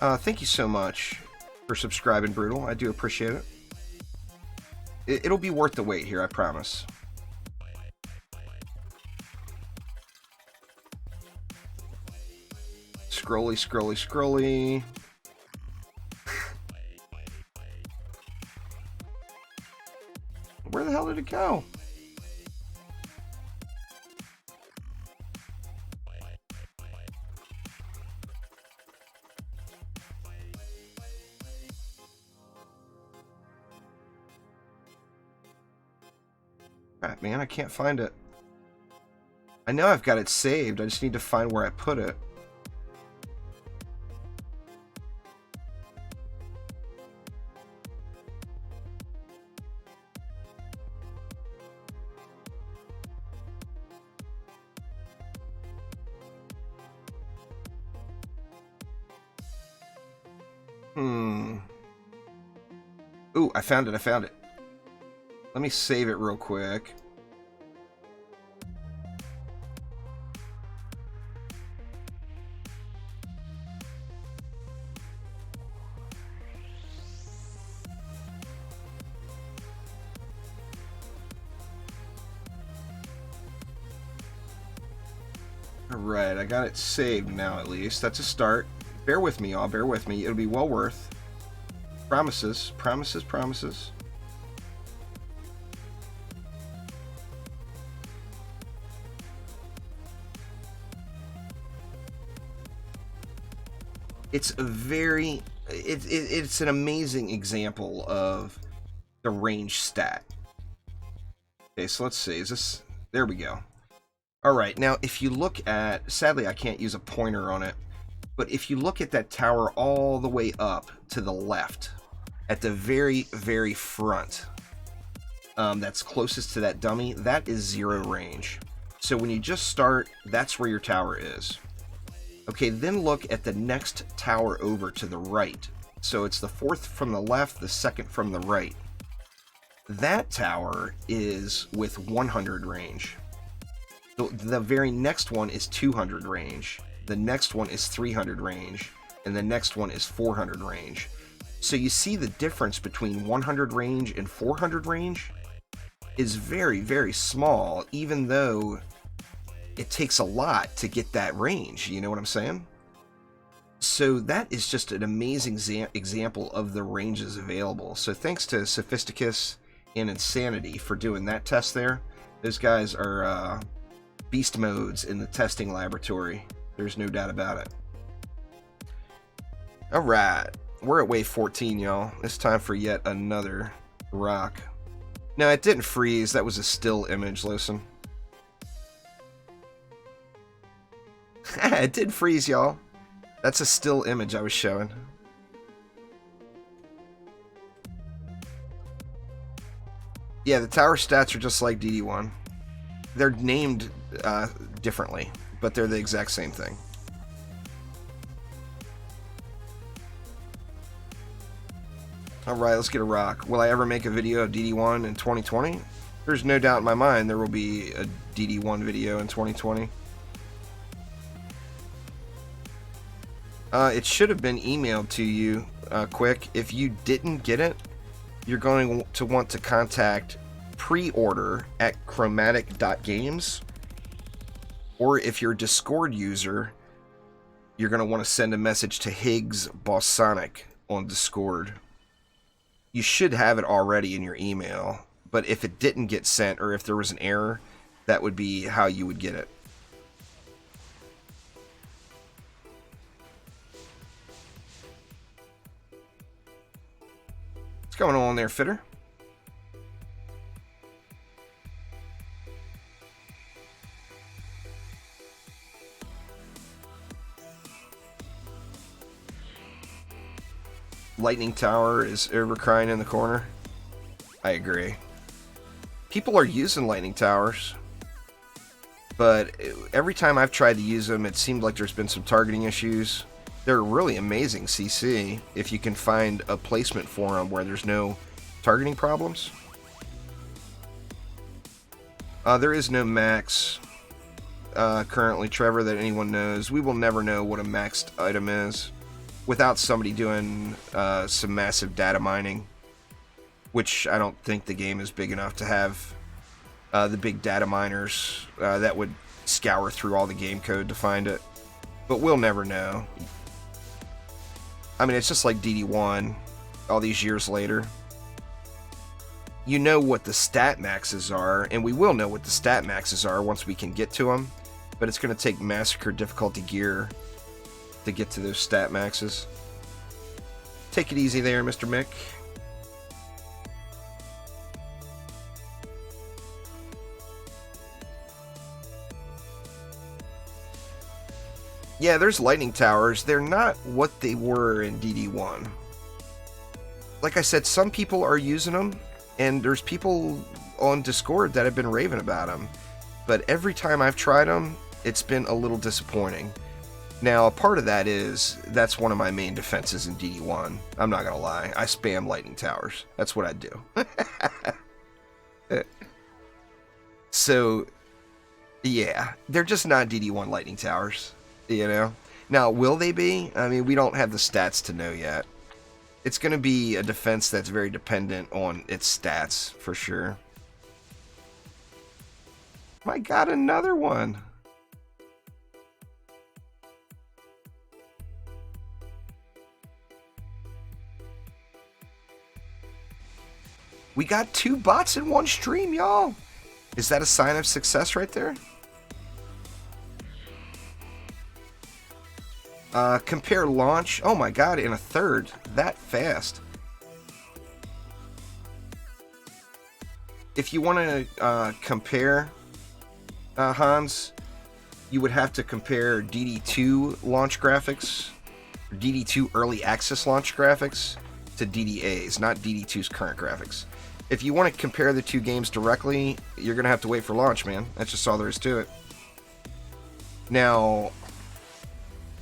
Thank you so much for subscribing, Brutal. I do appreciate it. It'll be worth the wait here, I promise. Scrolly, scrolly, scrolly. Where the hell did it go? Crap, man, I can't find it. I know I've got it saved. I just need to find where I put it. Ooh, I found it. I found it. Let me save it real quick. Alright, I got it saved now at least. That's a start. Bear with me, y'all. Bear with me. It'll be well worth. Promises. Promises. Promises. It's a very... It's an amazing example of the range stat. Okay, so let's see. Is this... There we go. Alright, now if you look at... Sadly, I can't use a pointer on it. But if you look at that tower all the way up to the left, at the very, very front, that's closest to that dummy, that is 0 range. So when you just start, that's where your tower is. Okay, then look at the next tower over to the right. So it's the 4th from the left, the 2nd from the right. That tower is with 100 range. The very next one is 200 range. The next one is 300 range. And the next one is 400 range. So you see the difference between 100 range and 400 range is very, very small, even though it takes a lot to get that range. You know what I'm saying? So that is just an amazing example of the ranges available. So thanks to Sophisticus and Insanity for doing that test there. Those guys are beast modes in the testing laboratory. There's no doubt about it. Alright, we're at wave 14, y'all. It's time for yet another rock. No, it didn't freeze. That was a still image, listen. It did freeze, y'all. That's a still image I was showing. Yeah, the tower stats are just like DD1. They're named differently, but they're the exact same thing. Alright, let's get a rock. Will I ever make a video of DD1 in 2020? There's no doubt in my mind there will be a DD1 video in 2020. It should have been emailed to you quick. If you didn't get it, you're going to want to contact pre-order at chromatic.games. Or if you're a Discord user, you're going to want to send a message to Higgs Bossonic on Discord. You should have it already in your email, but if it didn't get sent or if there was an error, that would be how you would get it. What's going on there, Fitter? Lightning Tower is overcrying in the corner. I agree. People are using Lightning Towers, but every time I've tried to use them, it seemed like there's been some targeting issues. They're really amazing CC if you can find a placement for them where there's no targeting problems. There is no max currently, Trevor, that anyone knows. We will never know what a maxed item is without somebody doing some massive data mining, which I don't think the game is big enough to have the big data miners that would scour through all the game code to find it. But we'll never know. I mean, it's just like DD1 all these years later. You know what the stat maxes are, and we will know what the stat maxes are once we can get to them, but it's going to take Massacre difficulty gear to get to those stat maxes. Take it easy there, Mr. Mick. Yeah, there's lightning towers. They're not what they were in DD1. Like I said, some people are using them, and there's people on Discord that have been raving about them. But every time I've tried them, it's been a little disappointing. Now, a part of that is, that's one of my main defenses in DD1. I'm not gonna lie. I spam lightning towers. That's what I do. So, yeah. They're just not DD1 lightning towers. You know? Now, will they be? I mean, we don't have the stats to know yet. It's gonna be a defense that's very dependent on its stats, for sure. My god, another one! We got 2 bots in one stream, y'all! Is that a sign of success right there? Compare launch. Oh my god, in a third. That fast. If you want to compare, Hans, you would have to compare DD2 launch graphics, DD2 early access launch graphics, to DDA's, not DD2's current graphics. If you want to compare the two games directly, you're going to have to wait for launch, man. That's just all there is to it. Now,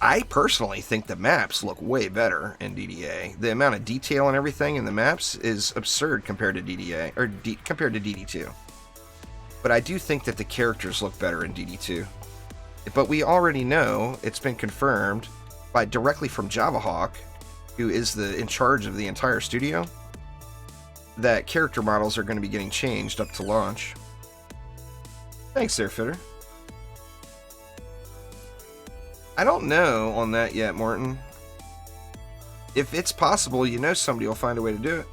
I personally think the maps look way better in DDA. The amount of detail and everything in the maps is absurd compared to DDA, or compared to DD2. But I do think that the characters look better in DD2. But we already know, it's been confirmed by directly from JavaHawk, who is in charge of the entire studio, that character models are going to be getting changed up to launch. Thanks there, Fitter. I don't know on that yet, Morton. If it's possible, you know somebody will find a way to do it.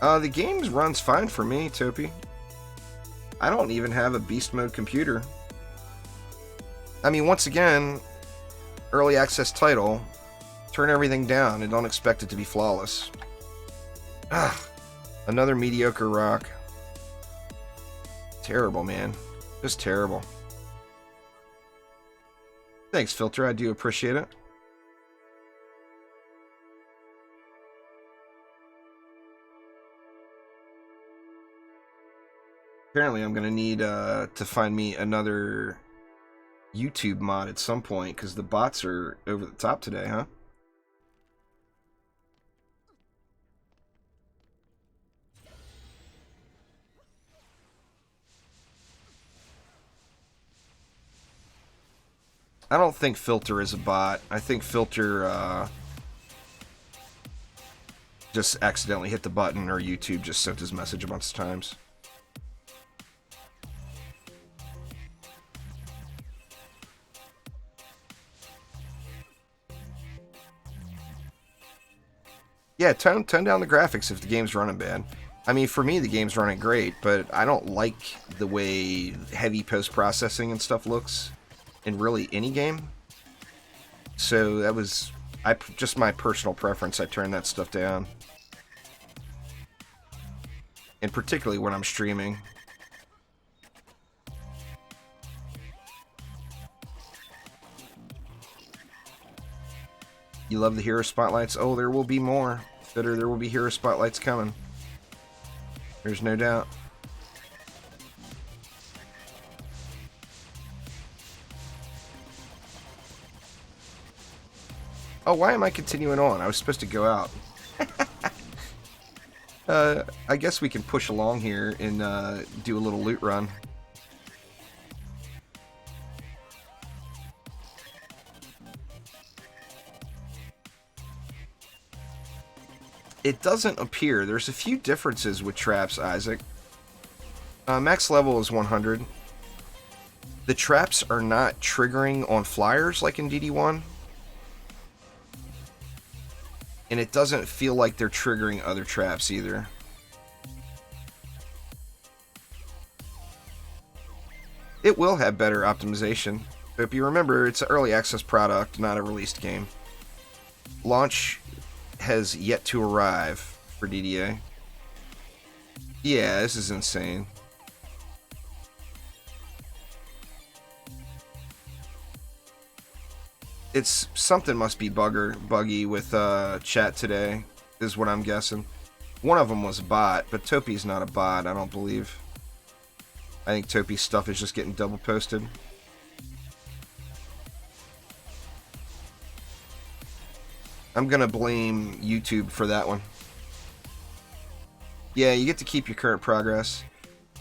The game runs fine for me, Topi. I don't even have a beast mode computer. I mean, once again, early access title, turn everything down and don't expect it to be flawless. Ah, another mediocre rock. Terrible, man. Just terrible. Thanks, Filter. I do appreciate it. Apparently, I'm going to need to find me another YouTube mod at some point, because the bots are over the top today, huh? I don't think Filter is a bot. I think Filter just accidentally hit the button, or YouTube just sent his message a bunch of times. Yeah, tone down the graphics if the game's running bad. I mean, for me, the game's running great, but I don't like the way heavy post-processing and stuff looks in really any game. So that was just my personal preference. I turned that stuff down. And particularly when I'm streaming. You love the hero spotlights? Oh, there will be more. Fitter, there will be hero spotlights coming. There's no doubt. Oh, why am I continuing on? I was supposed to go out. I guess we can push along here and do a little loot run. It doesn't appear. There's a few differences with traps, Isaac. Max level is 100. The traps are not triggering on flyers like in DD1. And it doesn't feel like they're triggering other traps either. It will have better optimization. But if you remember, it's an early access product, not a released game. Launch has yet to arrive for DDA. Yeah, this is insane. It's something must be buggy with chat today, is what I'm guessing. One of them was a bot, but Topi's not a bot, I don't believe. I think Topi's stuff is just getting double posted. I'm gonna blame YouTube for that one. Yeah, you get to keep your current progress.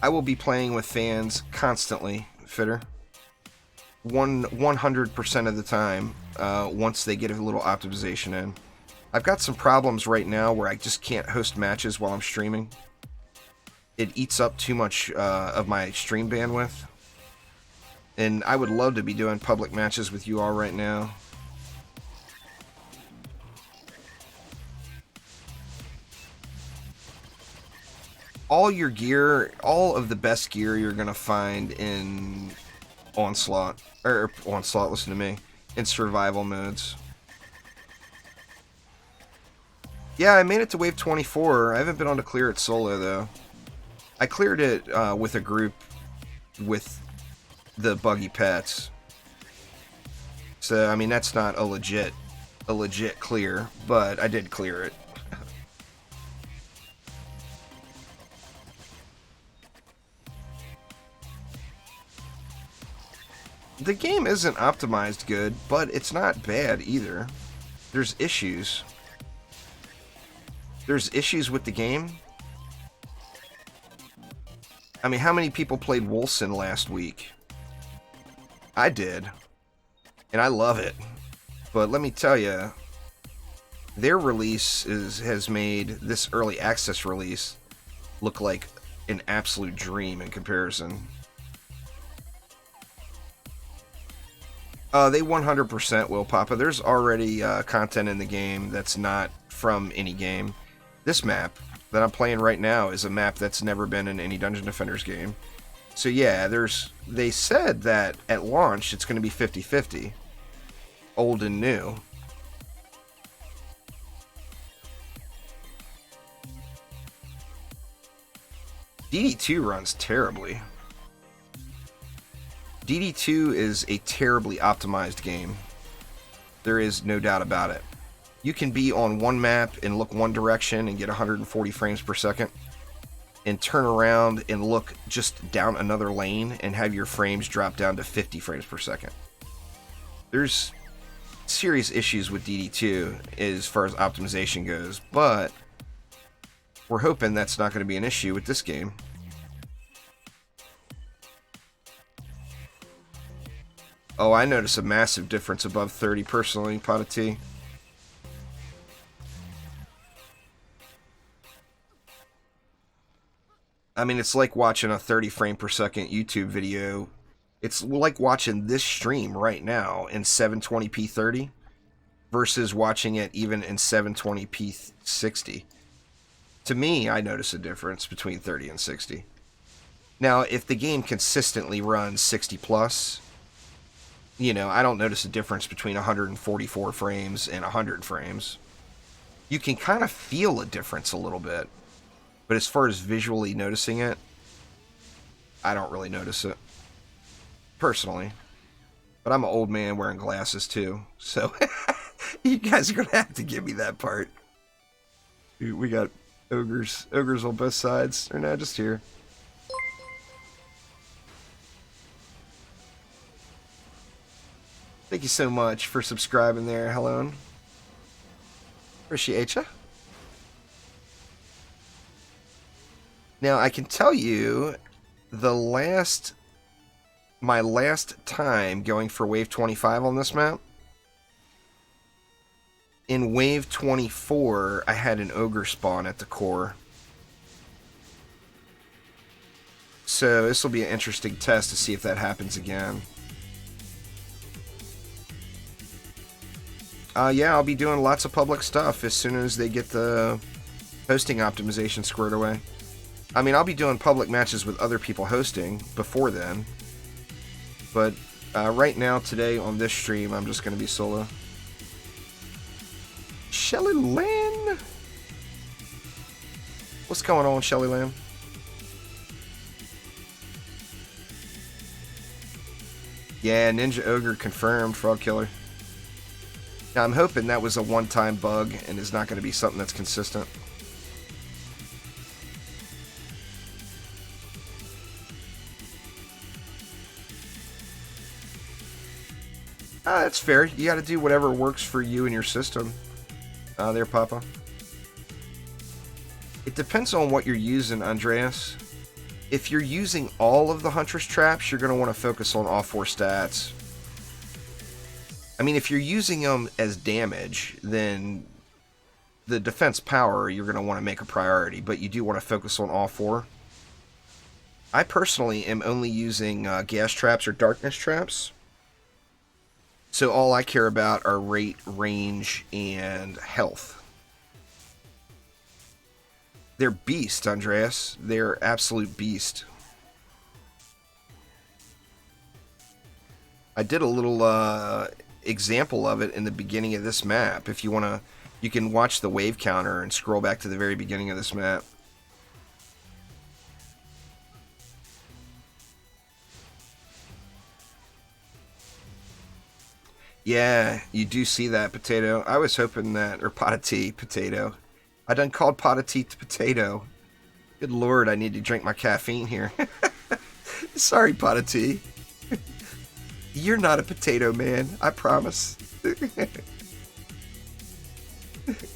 I will be playing with fans constantly, Fitter. 100% of the time, once they get a little optimization in. I've got some problems right now where I just can't host matches while I'm streaming. It eats up too much of my stream bandwidth. And I would love to be doing public matches with you all right now. All your gear, all of the best gear you're going to find in Onslaught, listen to me, in survival modes. Yeah, I made it to wave 24. I haven't been on to clear it solo, though. I cleared it with a group with the buggy pets. So, I mean, that's not a legit clear, but I did clear it. The game isn't optimized good, but it's not bad either. There's issues. There's issues with the game. I mean, how many people played Wolfson last week? I did. And I love it. But let me tell you, their release has made this early access release look like an absolute dream in comparison. They 100% will, Papa. There's already content in the game that's not from any game. This map that I'm playing right now is a map that's never been in any Dungeon Defenders game. So yeah, they said that at launch it's going to be 50-50. Old and new. DD2 runs terribly. DD2 is a terribly optimized game. There is no doubt about it. You can be on one map and look one direction and get 140 frames per second, and turn around and look just down another lane and have your frames drop down to 50 frames per second. There's serious issues with DD2 as far as optimization goes, but we're hoping that's not going to be an issue with this game. Oh, I notice a massive difference above 30 personally, pot of tea. I mean, it's like watching a 30 frame per second YouTube video. It's like watching this stream right now in 720p 30 versus watching it even in 720p 60. To me, I notice a difference between 30 and 60. Now, if the game consistently runs 60 plus, you know, I don't notice a difference between 144 frames and 100 frames. You can kind of feel a difference a little bit. But as far as visually noticing it, I don't really notice it. Personally. But I'm an old man wearing glasses too. So, you guys are going to have to give me that part. We got ogres on both sides. They're not just here. Thank you so much for subscribing there, Helen. Appreciate ya. Now, I can tell you, my last time going for Wave 25 on this map, in Wave 24, I had an ogre spawn at the core. So this will be an interesting test to see if that happens again. Yeah, I'll be doing lots of public stuff as soon as they get the hosting optimization squared away. I mean, I'll be doing public matches with other people hosting before then. But right now, today, on this stream, I'm just going to be solo. Shelly Lynn! What's going on, Shelly Lynn? Yeah, Ninja Ogre confirmed, Frog Killer. Now, I'm hoping that was a one-time bug and is not going to be something that's consistent. That's fair. You got to do whatever works for you and your system. There, Papa. It depends on what you're using, Andreas. If you're using all of the Huntress traps, you're going to want to focus on all 4 stats. I mean, if you're using them as damage, then the defense power you're going to want to make a priority, but you do want to focus on all 4. I personally am only using gas traps or darkness traps. So all I care about are rate, range, and health. They're beast, Andreas. They're absolute beast. I did a little example of it in the beginning of this map. If you want to, you can watch the wave counter and scroll back to the very beginning of this map. Yeah, you do see that, Potato. I was hoping that, or pot of tea, Potato. I done called pot of tea to Potato. Good lord, I need to drink my caffeine here. Sorry, pot of tea. You're not a potato man, I promise.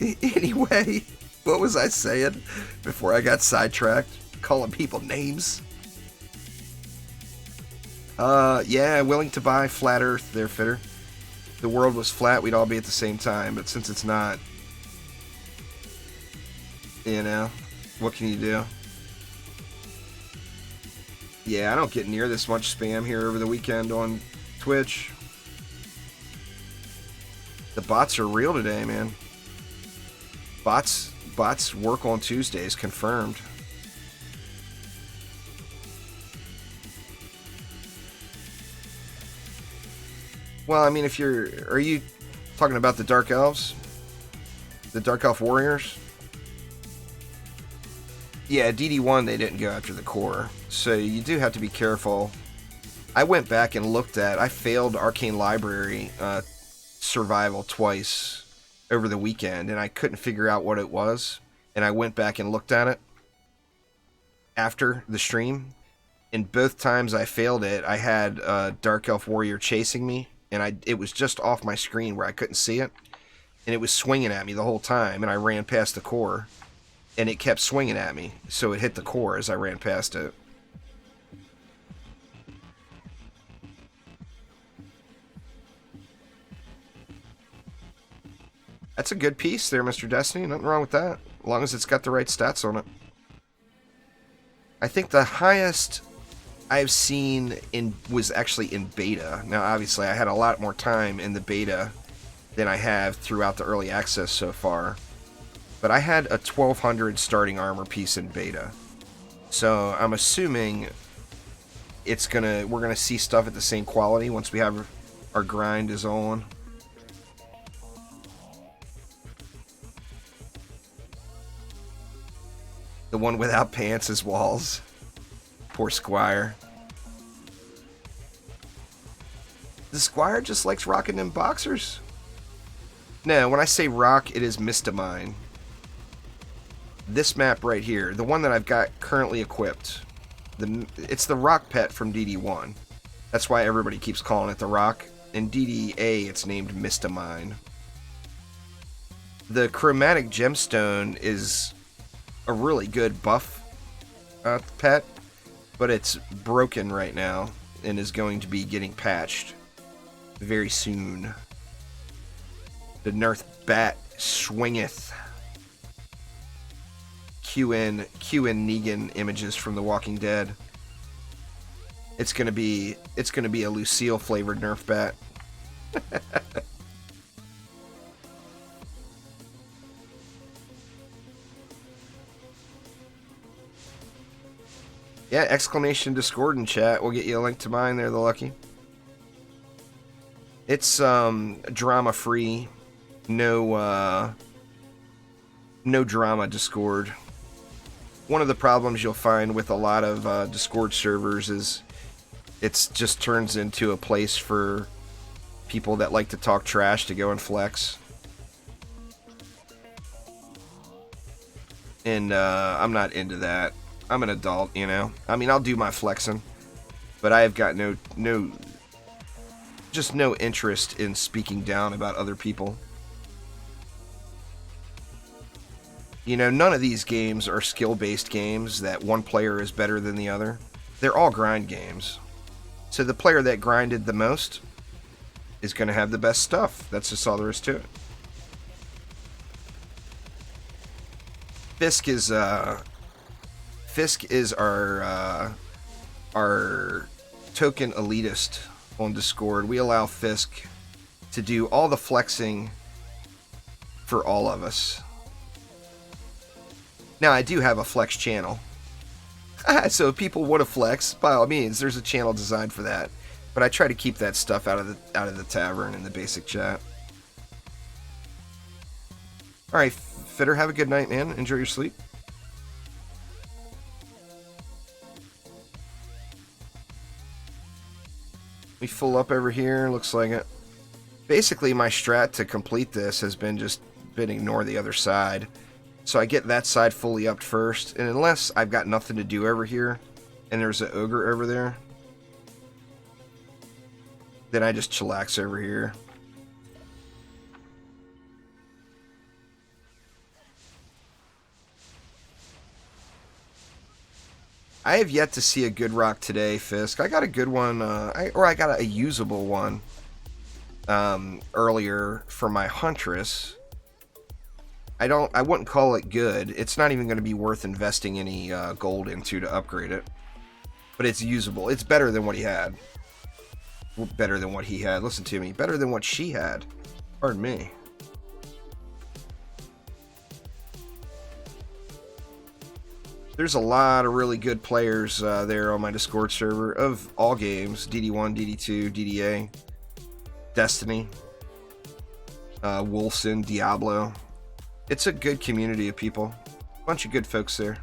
Anyway, what was I saying before I got sidetracked? Calling people names? Yeah, willing to buy flat earth there, Fitter. If the world was flat, we'd all be at the same time, but since it's not, you know, what can you do? Yeah, I don't get near this much spam here over the weekend on Twitch. The bots are real today, man. Bots work on Tuesdays, confirmed. Well, I mean, are you talking about the Dark Elves? The Dark Elf Warriors? Yeah, DD1, they didn't go after the core. So you do have to be careful. I went back and looked at, I failed Arcane Library survival twice over the weekend, and I couldn't figure out what it was. And I went back and looked at it after the stream. And both times I failed it, I had a Dark Elf Warrior chasing me. And it was just off my screen where I couldn't see it. And it was swinging at me the whole time. And I ran past the core. And it kept swinging at me. So it hit the core as I ran past it. That's a good piece there, Mr. Destiny. Nothing wrong with that, as long as it's got the right stats on it. I think the highest I've seen was actually in beta. Now, obviously, I had a lot more time in the beta than I have throughout the early access so far. But I had a 1200 starting armor piece in beta. So I'm assuming we're gonna see stuff at the same quality once we have our grind is on. The one without pants is Walls. Poor Squire. The Squire just likes rocking them boxers. No, when I say rock, it is misdemeaned. This map right here, the one that I've got currently equipped, it's the rock pet from DD1. That's why everybody keeps calling it the rock. In DDA, it's named Mistamine. The chromatic gemstone is a really good buff pet, but it's broken right now and is going to be getting patched very soon. The nerf bat swingeth. QN Negan images from The Walking Dead. It's gonna be a Lucille flavored nerf bat. Yeah, exclamation Discord in chat. We'll get you a link to mine there, the lucky. It's drama free. No drama Discord. One of the problems you'll find with a lot of Discord servers is it just turns into a place for people that like to talk trash to go and flex. And I'm not into that. I'm an adult, you know. I mean, I'll do my flexing, but I have got no interest in speaking down about other people. You know, none of these games are skill-based games that one player is better than the other. They're all grind games. So the player that grinded the most is going to have the best stuff. That's just all there is to it. Fisk is our token elitist on Discord. We allow Fisk to do all the flexing for all of us. Now, I do have a flex channel. So if people want to flex, by all means, there's a channel designed for that. But I try to keep that stuff out of the tavern in the basic chat. Alright, Fitter, have a good night, man. Enjoy your sleep. We full up over here, looks like it. Basically, my strat to complete this has been ignore the other side. So I get that side fully upped first, and unless I've got nothing to do over here, and there's an ogre over there, then I just chillax over here. I have yet to see a good rock today, Fisk. I got a good one, I got a usable one earlier for my Huntress. I wouldn't call it good. It's not even going to be worth investing any gold into to upgrade it. But it's usable. It's better than what he had. Better than what he had. Listen to me. Better than what she had. Pardon me. There's a lot of really good players there on my Discord server of all games. DD1, DD2, DDA, Destiny, Wolfson, Diablo. It's a good community of people. Bunch of good folks there.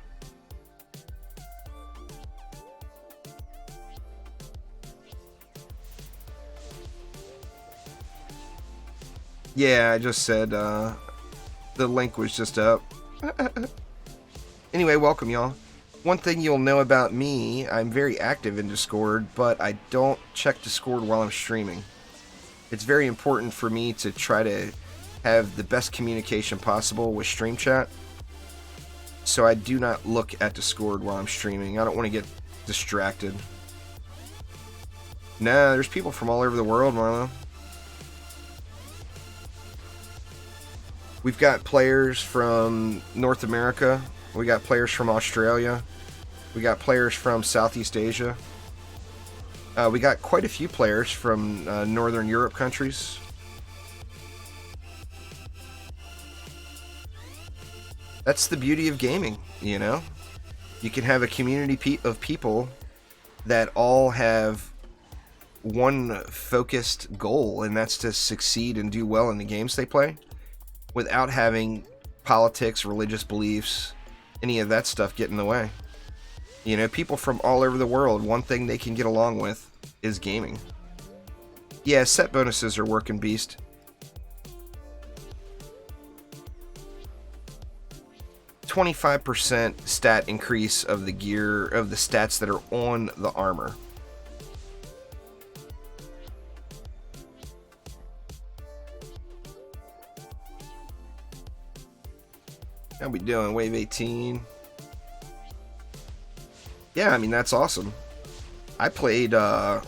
Yeah, I just said the link was just up. Anyway, welcome y'all. One thing you'll know about me, I'm very active in Discord, but I don't check Discord while I'm streaming. It's very important for me to try to have the best communication possible with stream chat. So I do not look at Discord while I'm streaming. I don't want to get distracted. Nah, there's people from all over the world, Marlo. We've got players from North America. We got players from Australia. We got players from Southeast Asia. We got quite a few players from Northern Europe countries. That's the beauty of gaming, you know? You can have a community of people that all have one focused goal, and that's to succeed and do well in the games they play, without having politics, religious beliefs, any of that stuff get in the way. You know, people from all over the world, one thing they can get along with is gaming. Yeah, set bonuses are working beast. %25 stat increase of the gear, of the stats that are on the armor. How we doing? Wave 18. Yeah, I mean, that's awesome. I played, when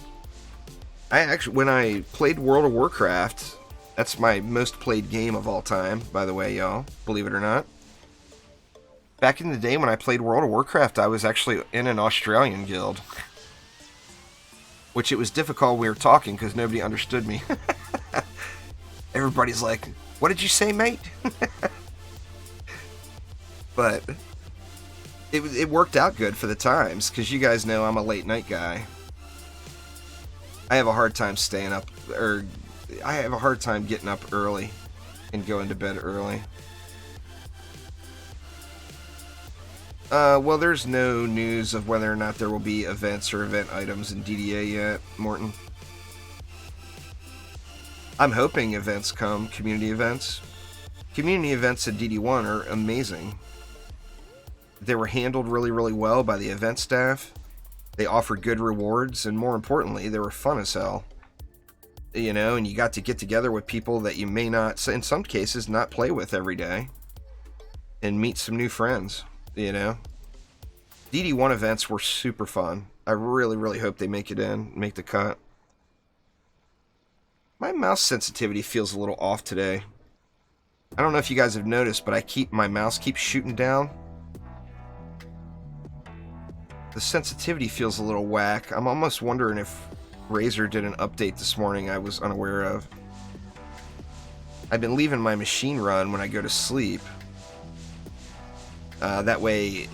I played World of Warcraft, that's my most played game of all time, by the way, y'all, believe it or not. Back in the day when I played World of Warcraft, I was actually in an Australian guild. Which it was difficult when we were talking because nobody understood me. Everybody's like, what did you say, mate? But it worked out good for the times, because you guys know I'm a late night guy. I have a hard time staying up, or I have a hard time getting up early and going to bed early. Well, there's no news of whether or not there will be events or event items in DDA yet, Morton. I'm hoping events come, community events. Community events at DD1 are amazing. They were handled really, really well by the event staff. They offered good rewards, and more importantly, they were fun as hell. You know, and you got to get together with people that you may not, in some cases, not play with every day. And meet some new friends, you know. DD1 events were super fun. I really, really hope they make it in, make the cut. My mouse sensitivity feels a little off today. I don't know if you guys have noticed, but my mouse keeps shooting down. The sensitivity feels a little whack. I'm almost wondering if Razer did an update this morning I was unaware of. I've been leaving my machine run when I go to sleep. That way,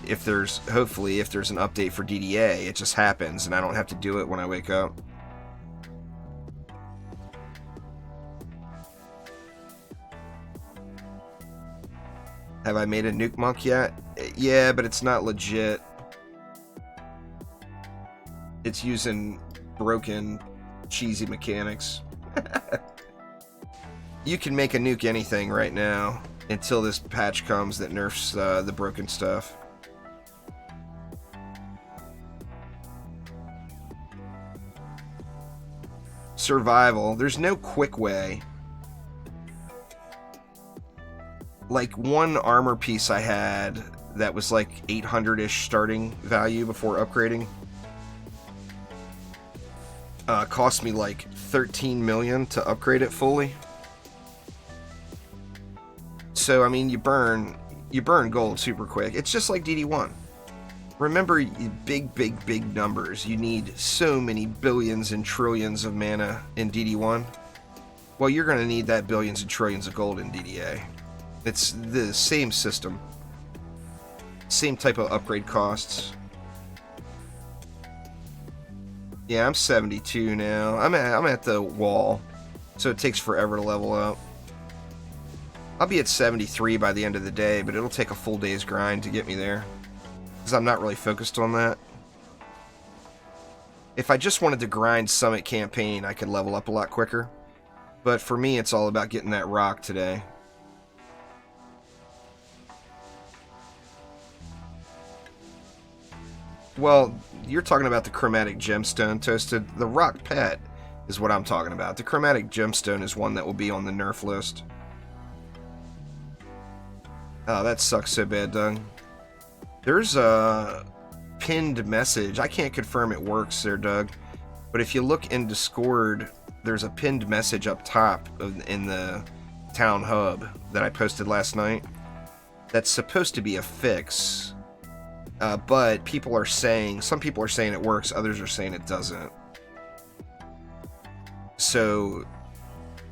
hopefully, if there's an update for DDA, it just happens and I don't have to do it when I wake up. Have I made a nuke monk yet? Yeah, but it's not legit. It's using broken, cheesy mechanics. You can make a nuke anything right now until this patch comes that nerfs the broken stuff. Survival. There's no quick way. Like, one armor piece I had that was like 800-ish starting value before upgrading cost me like 13 million to upgrade it fully. So I mean, you burn gold super quick. It's just like DD1. Remember, big numbers. You need so many billions and trillions of mana in DD1. Well, you're going to need that billions and trillions of gold in DDA. It's the same system. Same type of upgrade costs. Yeah, I'm 72 now. I'm at the wall, so it takes forever to level up. I'll be at 73 by the end of the day, but it'll take a full day's grind to get me there, because I'm not really focused on that. If I just wanted to grind Summit Campaign, I could level up a lot quicker. But for me, it's all about getting that rock today. Well, you're talking about the chromatic gemstone, Toasted. The rock pet is what I'm talking about. The chromatic gemstone is one that will be on the nerf list. Oh, that sucks so bad, Doug. There's a pinned message. I can't confirm it works there, Doug. But if you look in Discord, there's a pinned message up top in the town hub that I posted last night. That's supposed to be a fix, but people are saying, some people are saying it works, others are saying it doesn't. So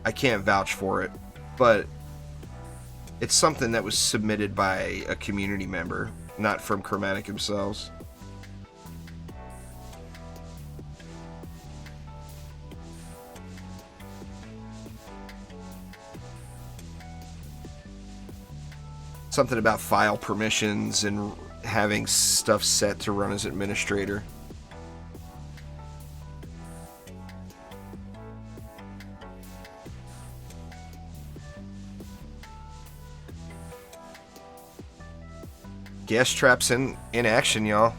I can't vouch for it, but it's something that was submitted by a community member, not from Chromatic themselves. Something about file permissions and having stuff set to run as administrator. Gas traps in action, y'all.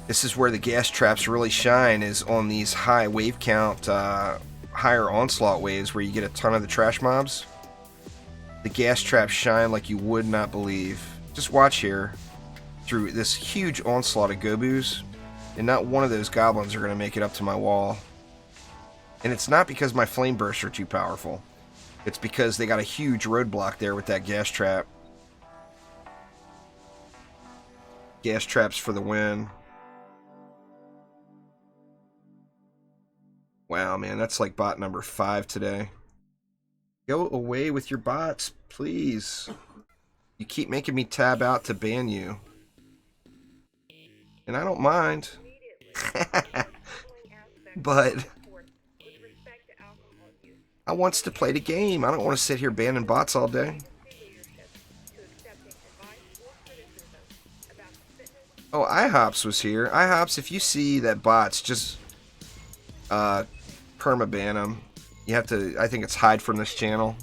This is where the gas traps really shine, is on these high wave count, higher onslaught waves where you get a ton of the trash mobs. The gas traps shine like you would not believe. Just watch here through this huge onslaught of Gobus, and not one of those goblins are going to make it up to my wall. And it's not because my flame bursts are too powerful. It's because they got a huge roadblock there with that gas trap. Gas traps for the win. Wow, man, that's like bot number 5 today. Go away with your bots, please. You keep making me tab out to ban you. And I don't mind. But I wants to play the game. I don't want to sit here banning bots all day. Oh, IHOPS was here. IHOPS, if you see that bots, just perma-ban them. You have to, I think it's hide from this channel.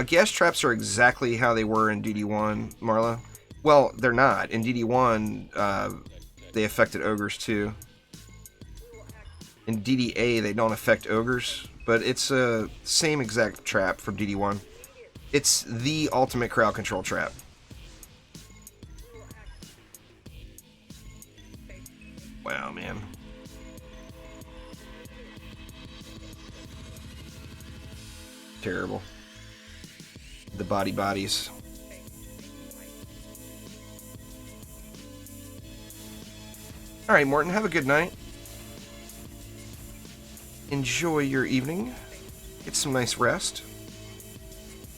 Gas traps are exactly how they were in DD1, Marla. Well, they're not. In DD1, they affected ogres too. In DDA, they don't affect ogres, but it's the same exact trap from DD1. It's the ultimate crowd control trap. Wow, man. Terrible. The bodies. Alright, Morton, have a good night. Enjoy your evening. Get some nice rest.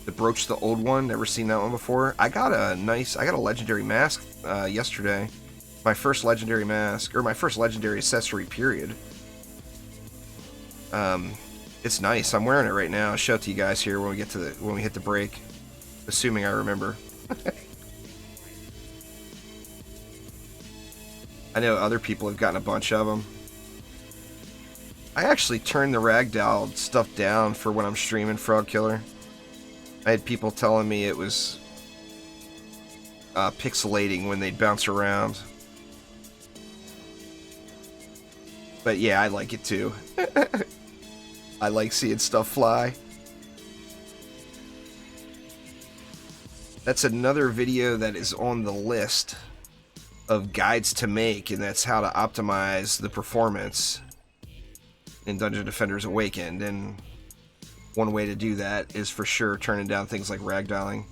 The Brooch the Old One, never seen that one before. I got a legendary mask yesterday. My first legendary mask, or my first legendary accessory, period. It's nice. I'm wearing it right now. I'll show it to you guys here when we get to when we hit the break, assuming I remember. I know other people have gotten a bunch of them. I actually turned the ragdoll stuff down for when I'm streaming Frog Killer. I had people telling me it was pixelating when they'd bounce around. But yeah, I like it too. I like seeing stuff fly. That's another video that is on the list of guides to make, and that's how to optimize the performance in Dungeon Defenders Awakened. And one way to do that is for sure turning down things like ragdolling.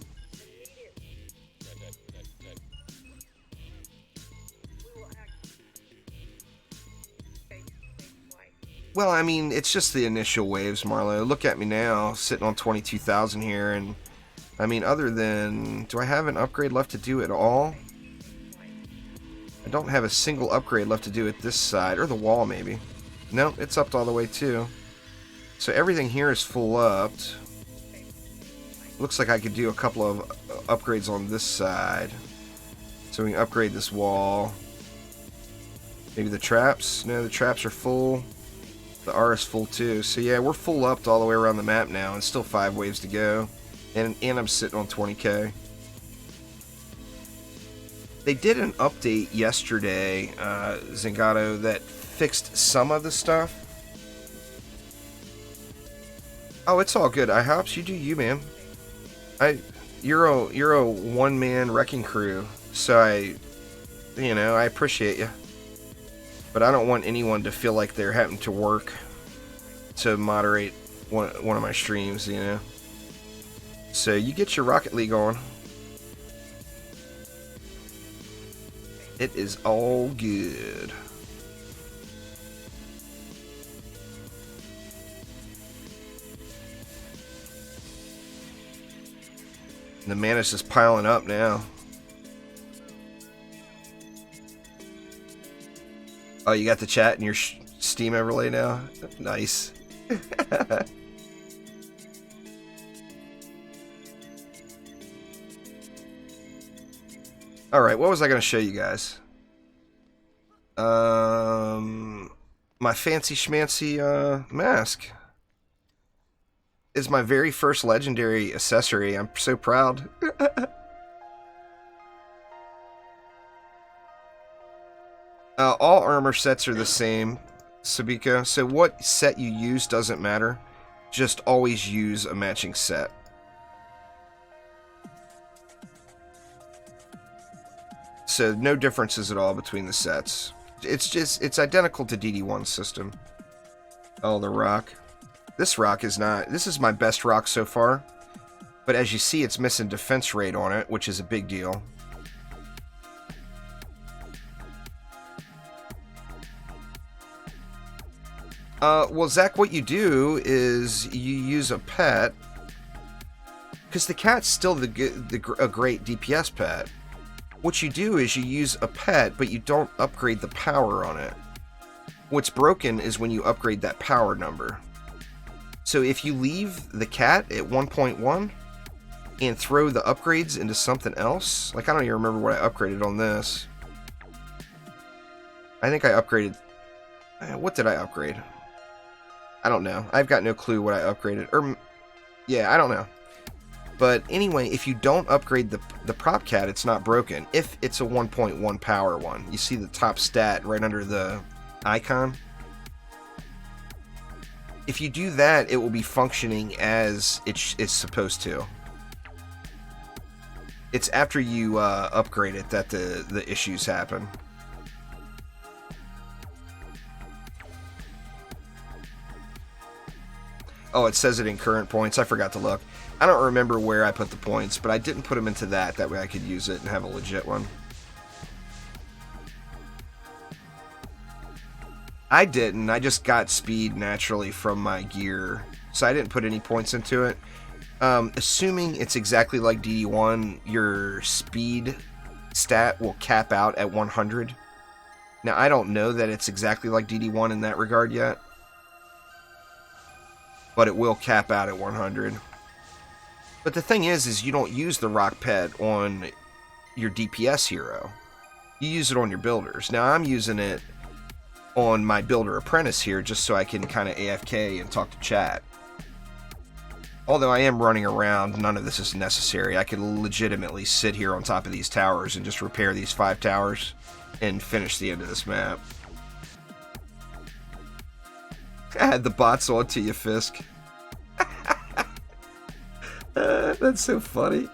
Well, I mean, it's just the initial waves, Marlo. Look at me now, sitting on 22,000 here, and I mean, other than, do I have an upgrade left to do at all? I don't have a single upgrade left to do at this side, or the wall maybe. No, it's upped all the way too. So everything here is full upped. Looks like I could do a couple of upgrades on this side. So we can upgrade this wall. Maybe the traps? No, the traps are full. The R is full too. So yeah, we're full upped all the way around the map now, and still 5 waves to go. And I'm sitting on 20k. They did an update yesterday, Zengato, that fixed some of the stuff. Oh, it's all good. I hopes you do you, man. You're a one-man wrecking crew, so I appreciate you. But I don't want anyone to feel like they're having to work to moderate one of my streams, you know. So you get your Rocket League on. It is all good. The mana's just piling up now. Oh, you got the chat in your Steam overlay now? Nice. Alright, what was I going to show you guys? My fancy schmancy mask. Is my very first legendary accessory. I'm so proud. All armor sets are the same, Sabika. So what set you use doesn't matter. Just always use a matching set. So no differences at all between the sets. It's identical to DD1's system. Oh, the rock. This rock is not... This is my best rock so far. But as you see, it's missing defense rate on it, which is a big deal. Well, Zach, what you do is you use a pet. Because the cat's still a great DPS pet. What you do is you use a pet, but you don't upgrade the power on it. What's broken is when you upgrade that power number. So if you leave the cat at 1.1 and throw the upgrades into something else, like I don't even remember what I upgraded on this. I think I upgraded... What did I upgrade? I don't know. I've got no clue what I upgraded. Or, yeah, I don't know. But anyway, if you don't upgrade the prop cat, it's not broken. If it's a 1.1 power one. You see the top stat right under the icon? If you do that, it will be functioning as it is supposed to. It's after you upgrade it that the issues happen. Oh, it says it in current points. I forgot to look. I don't remember where I put the points, but I didn't put them into that. That way I could use it and have a legit one. I didn't. I just got speed naturally from my gear. So I didn't put any points into it. Assuming it's exactly like DD1, your speed stat will cap out at 100. Now, I don't know that it's exactly like DD1 in that regard yet. But it will cap out at 100. But the thing is you don't use the rock pet on your DPS hero. You use it on your builders. Now, I'm using it on my builder apprentice here just so I can kind of AFK and talk to chat. Although I am running around, none of this is necessary. I could legitimately sit here on top of these towers and just repair these 5 towers and finish the end of this map. Add the bots onto you, Fisk. That's so funny.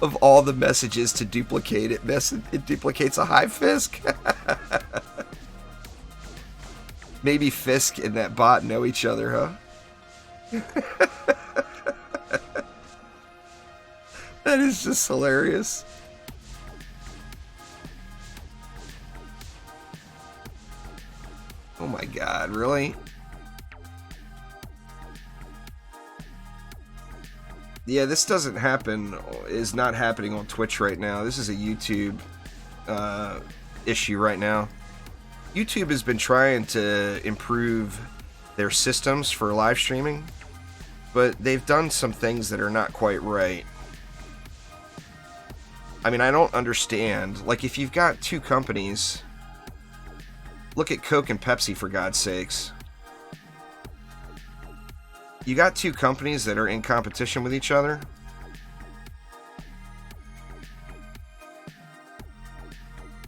Of all the messages to duplicate, it duplicates a hi, Fisk. Maybe Fisk and that bot know each other, huh? That is just hilarious. Oh my god, really? Yeah, this doesn't happen, is not happening on Twitch right now. This is a YouTube issue right now. YouTube has been trying to improve their systems for live streaming, but they've done some things that are not quite right. I mean, I don't understand. Like, if you've got 2 companies, look at Coke and Pepsi, for God's sakes. You got 2 companies that are in competition with each other.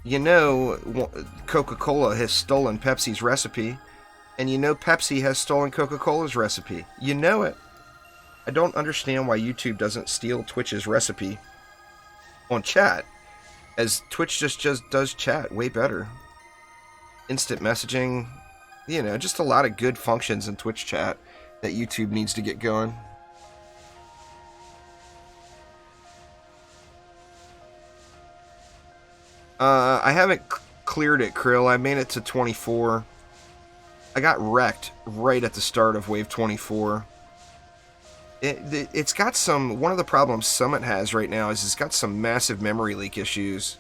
You know, Coca-Cola has stolen Pepsi's recipe, and you know Pepsi has stolen Coca-Cola's recipe. You know it. I don't understand why YouTube doesn't steal Twitch's recipe on chat, as Twitch just does chat way better. instant messaging, you know, just a lot of good functions in Twitch chat that YouTube needs to get going. I haven't cleared it, Krill. I made it to 24. I got wrecked right at the start of Wave 24. It's got some... One of the problems Summit has right now is it's got some massive memory leak issues.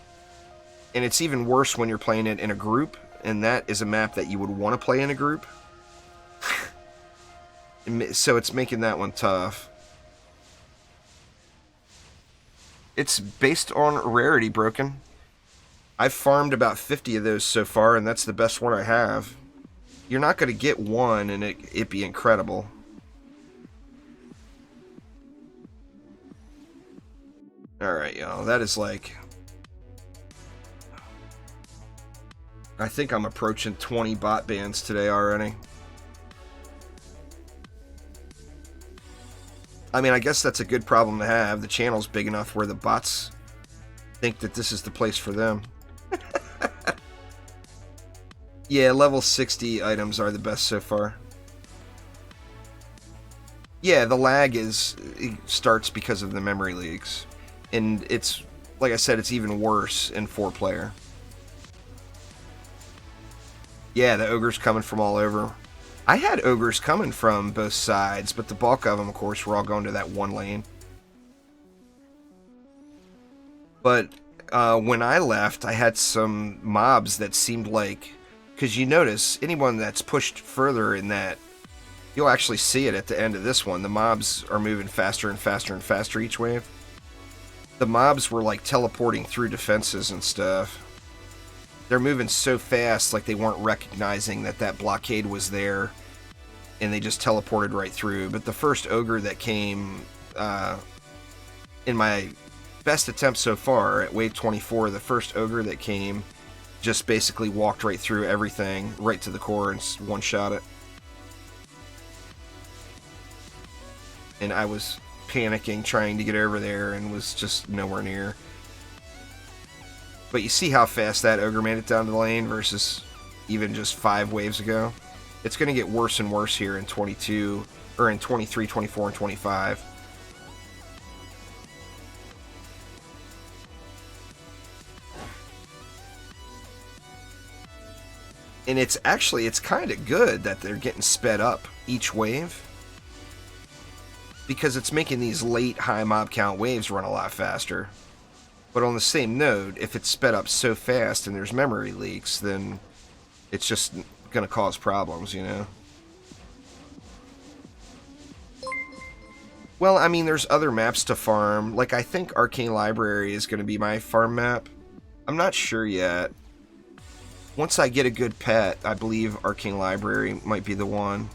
And it's even worse when you're playing it in a group, and that is a map that you would want to play in a group. So it's making that one tough. It's based on rarity, Broken. I've farmed about 50 of those so far, and that's the best one I have. You're not going to get one and it be incredible. Alright, y'all. That is like... I think I'm approaching 20 bot bans today already. I mean, I guess that's a good problem to have. The channel's big enough where the bots think that this is the place for them. Yeah, level 60 items are the best so far. Yeah, the lag starts because of the memory leaks. And it's, like I said, it's even worse in 4-player. Yeah, the ogres coming from all over. I had ogres coming from both sides, but the bulk of them, of course, were all going to that one lane. But when I left, I had some mobs that seemed like... Because you notice, anyone that's pushed further in that, you'll actually see it at the end of this one. The mobs are moving faster and faster and faster each wave. The mobs were like teleporting through defenses and stuff. They're moving so fast, like they weren't recognizing that that blockade was there, and they just teleported right through. But the first ogre that came, in my best attempt so far at Wave 24, the first ogre that came just basically walked right through everything, right to the core, and one-shot it. And I was panicking, trying to get over there, and was just nowhere near. But you see how fast that ogre made it down to the lane versus even just 5 waves ago? It's going to get worse and worse here in 22, or in 23, 24, and 25. And it's kind of good that they're getting sped up each wave, because it's making these late high mob count waves run a lot faster. But on the same note, if it's sped up so fast and there's memory leaks, then it's just going to cause problems, you know? Well, I mean, there's other maps to farm. Like, I think Arcane Library is going to be my farm map. I'm not sure yet. Once I get a good pet, I believe Arcane Library might be the one.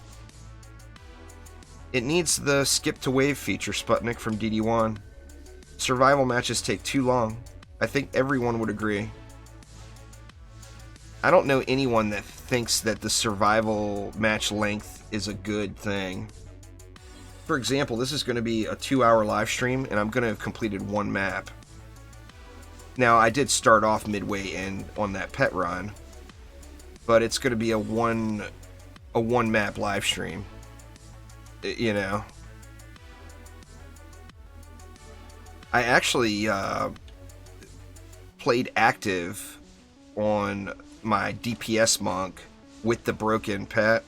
It needs the skip to wave feature, Sputnik, from DD1. Survival matches take too long. I think everyone would agree. I don't know anyone that thinks that the survival match length is a good thing. For example, this is going to be a 2-hour live stream, and I'm going to have completed one map. Now, I did start off midway in on that pet run, but it's going to be a one map live stream. You know, I actually played active on my DPS monk with the broken pet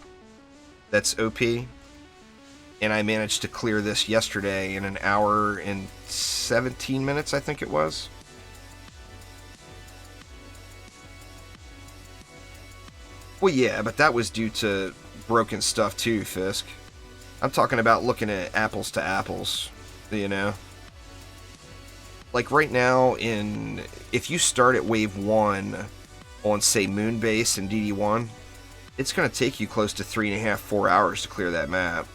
that's OP, and I managed to clear this yesterday in an hour and 17 minutes, I think it was. Well, yeah, but that was due to broken stuff too, Fisk. I'm talking about looking at apples to apples, you know? Like right now, if you start at Wave 1 on, say, Moonbase and DD1, it's going to take you close to 3.5, 4 hours to clear that map.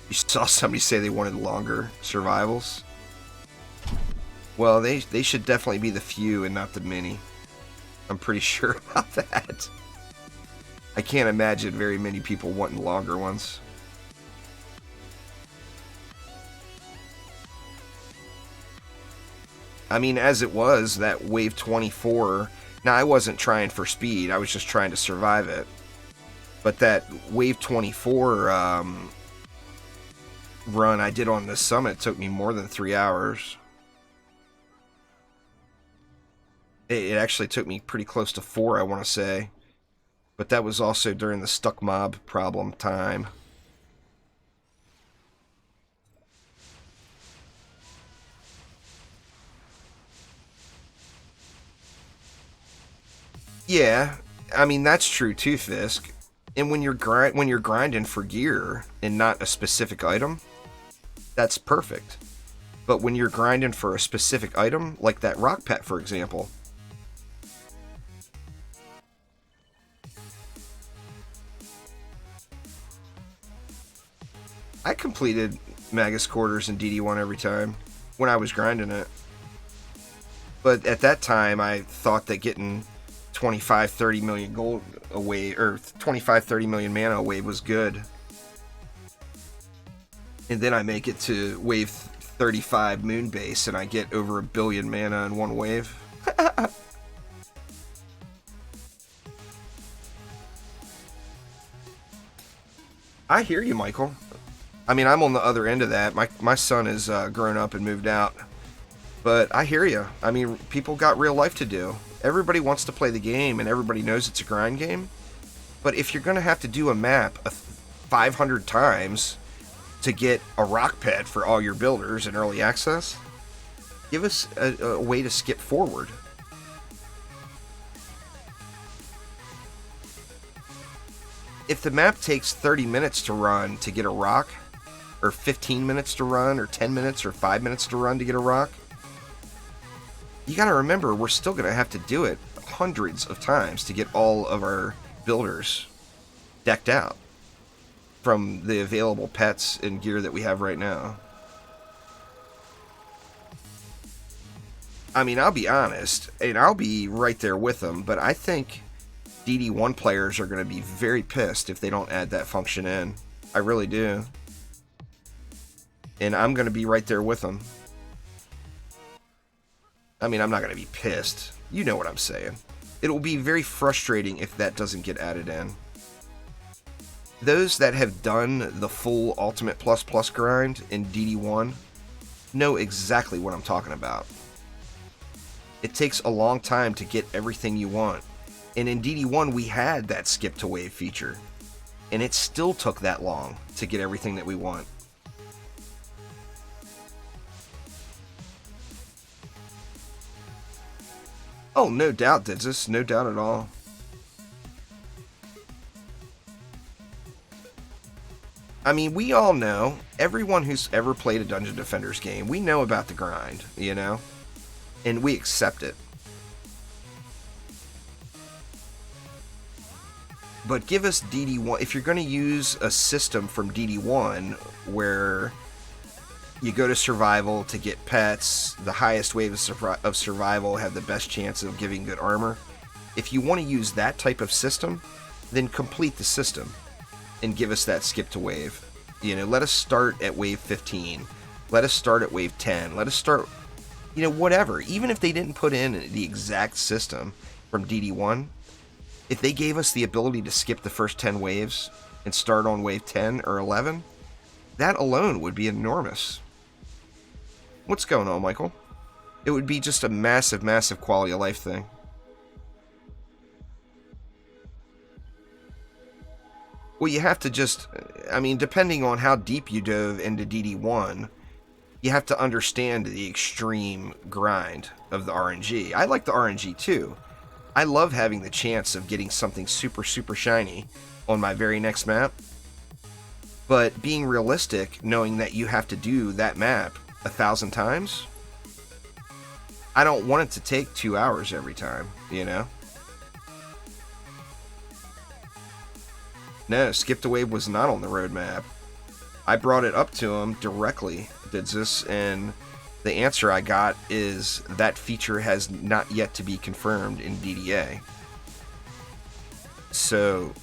You saw somebody say they wanted longer survivals? Well, they should definitely be the few and not the many. I'm pretty sure about that. I can't imagine very many people wanting longer ones. I mean, as it was, that wave 24, now I wasn't trying for speed, I was just trying to survive it. But that wave 24 run I did on the summit took me more than 3 hours. It actually took me pretty close to 4, I want to say. But that was also during the stuck mob problem time. Yeah, I mean, that's true too, Fisk. And when you're grinding for gear and not a specific item, that's perfect. But when you're grinding for a specific item, like that rock pet, for example, I completed Magus Quarters in DD1 every time when I was grinding it. But at that time, I thought that getting 25-30 million gold away, or 25-30 million mana away was good. And then I make it to wave 35 Moonbase and I get over 1 billion mana in one wave. I hear you, Michael. I mean, I'm on the other end of that. My son is grown up and moved out. But I hear you. I mean, people got real life to do. Everybody wants to play the game, and everybody knows it's a grind game. But if you're going to have to do a map 500 times to get a rock pet for all your builders in early access, give us a way to skip forward. If the map takes 30 minutes to run to get a rock, or 15 minutes to run, or 10 minutes, or 5 minutes to run to get a rock, you gotta remember, we're still gonna have to do it hundreds of times to get all of our builders decked out from the available pets and gear that we have right now. I mean, I'll be honest, and I'll be right there with them, but I think DD1 players are going to be very pissed if they don't add that function in. I really do. And I'm going to be right there with them. I mean, I'm not going to be pissed. You know what I'm saying. It will be very frustrating if that doesn't get added in. Those that have done the full Ultimate Plus Plus grind in DD1 know exactly what I'm talking about. It takes a long time to get everything you want. And in DD1 we had that skip to wave feature. And it still took that long to get everything that we want. Oh, no doubt, Didzus. No doubt at all. I mean, we all know, everyone who's ever played a Dungeon Defenders game, we know about the grind, you know? And we accept it. But give us DD1, if you're going to use a system from DD1 where you go to survival to get pets, the highest wave of survival have the best chance of giving good armor. If you want to use that type of system, then complete the system and give us that skip to wave. You know, let us start at wave 15. Let us start at wave 10. Let us start, you know, whatever. Even if they didn't put in the exact system from DD1, if they gave us the ability to skip the first 10 waves and start on wave 10 or 11, that alone would be enormous. What's going on, Michael? It would be just a massive, massive quality of life thing. Well, you have to just, I mean, depending on how deep you dove into DD1, you have to understand the extreme grind of the RNG. I like the RNG too. I love having the chance of getting something super, super shiny on my very next map. But being realistic, knowing that you have to do that map 1,000 times, I don't want it to take 2 hours every time, you know? No, Skip the Wave was not on the roadmap. I brought it up to him directly, Didzus, and the answer I got is that feature has not yet to be confirmed in DDA. So,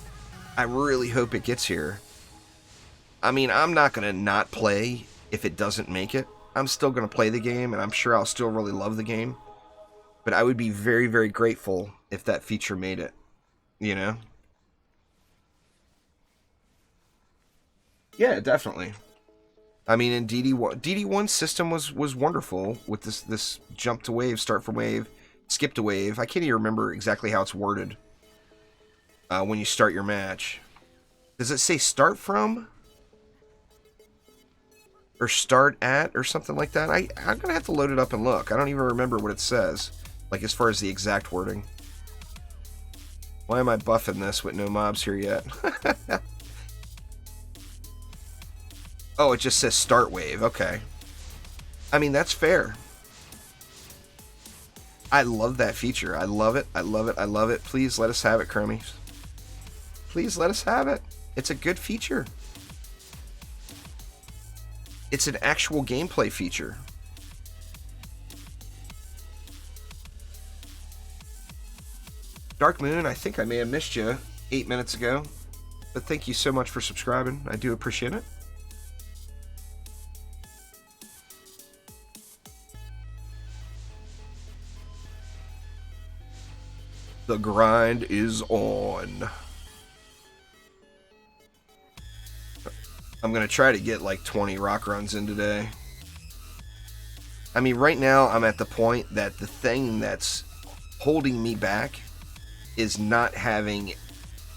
I really hope it gets here. I mean, I'm not going to not play if it doesn't make it. I'm still going to play the game, and I'm sure I'll still really love the game. But I would be very, very grateful if that feature made it, you know? Yeah, definitely. I mean, in DD1 system was wonderful with this jump to wave, start from wave, skip to wave. I can't even remember exactly how it's worded when you start your match. Does it say start from? Or start at? Or something like that? I'm going to have to load it up and look. I don't even remember what it says. Like, as far as the exact wording. Why am I buffing this with no mobs here yet? Oh, it just says start wave. Okay. I mean, that's fair. I love that feature. I love it. I love it. I love it. Please let us have it, Chromies. Please let us have it. It's a good feature. It's an actual gameplay feature. Dark Moon, I think I may have missed you 8 minutes ago. But thank you so much for subscribing. I do appreciate it. The grind is on. I'm going to try to get like 20 rock runs in today. I mean, right now I'm at the point that the thing that's holding me back is not having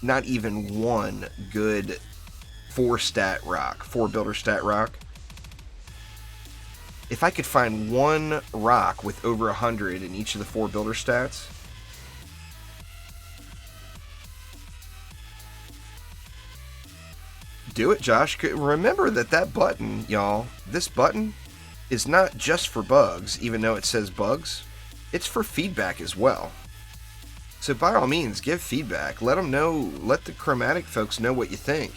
not even one good 4-stat rock, 4-builder stat rock. If I could find one rock with over 100 in each of the 4-builder stats, do it, Josh. Remember that button, y'all, this button is not just for bugs, even though it says bugs. It's for feedback as well. So by all means, give feedback. Let them know, let the Chromatic folks know what you think.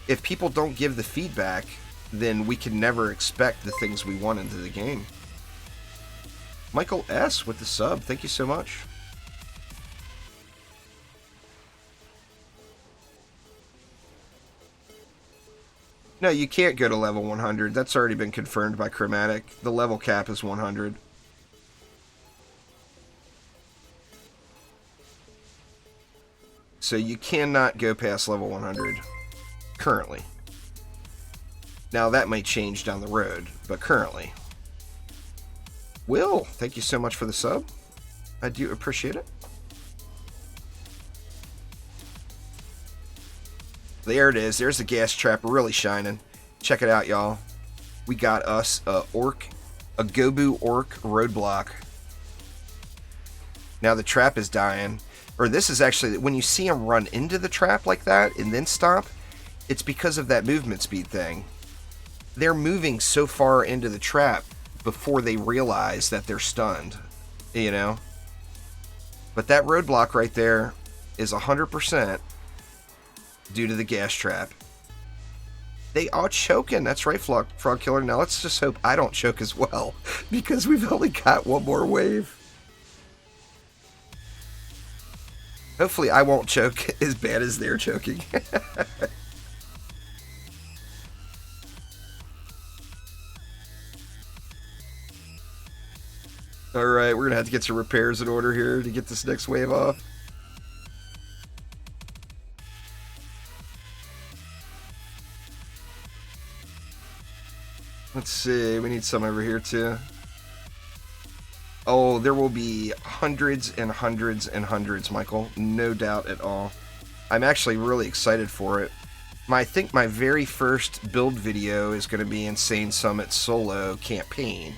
If people don't give the feedback, then we can never expect the things we want into the game. Michael S. with the sub. Thank you so much. No, you can't go to level 100. That's already been confirmed by Chromatic. The level cap is 100. So you cannot go past level 100 currently. Now that might change down the road, but currently. Will, thank you so much for the sub. I do appreciate it. There it is. There's the gas trap really shining. Check it out, y'all. We got us a Gobu orc roadblock. Now the trap is dying. Or this is actually, when you see them run into the trap like that and then stop, it's because of that movement speed thing. They're moving so far into the trap before they realize that they're stunned, you know? But that roadblock right there is 100% due to the gas trap. They are choking. That's right, Frog Killer. Now let's just hope I don't choke as well, because we've only got one more wave. Hopefully I won't choke as bad as they're choking. Alright, we're going to have to get some repairs in order here to get this next wave off. Let's see, we need some over here too. Oh, there will be hundreds and hundreds and hundreds, Michael. No doubt at all. I'm actually really excited for it. I think my very first build video is going to be Insane Summit solo campaign,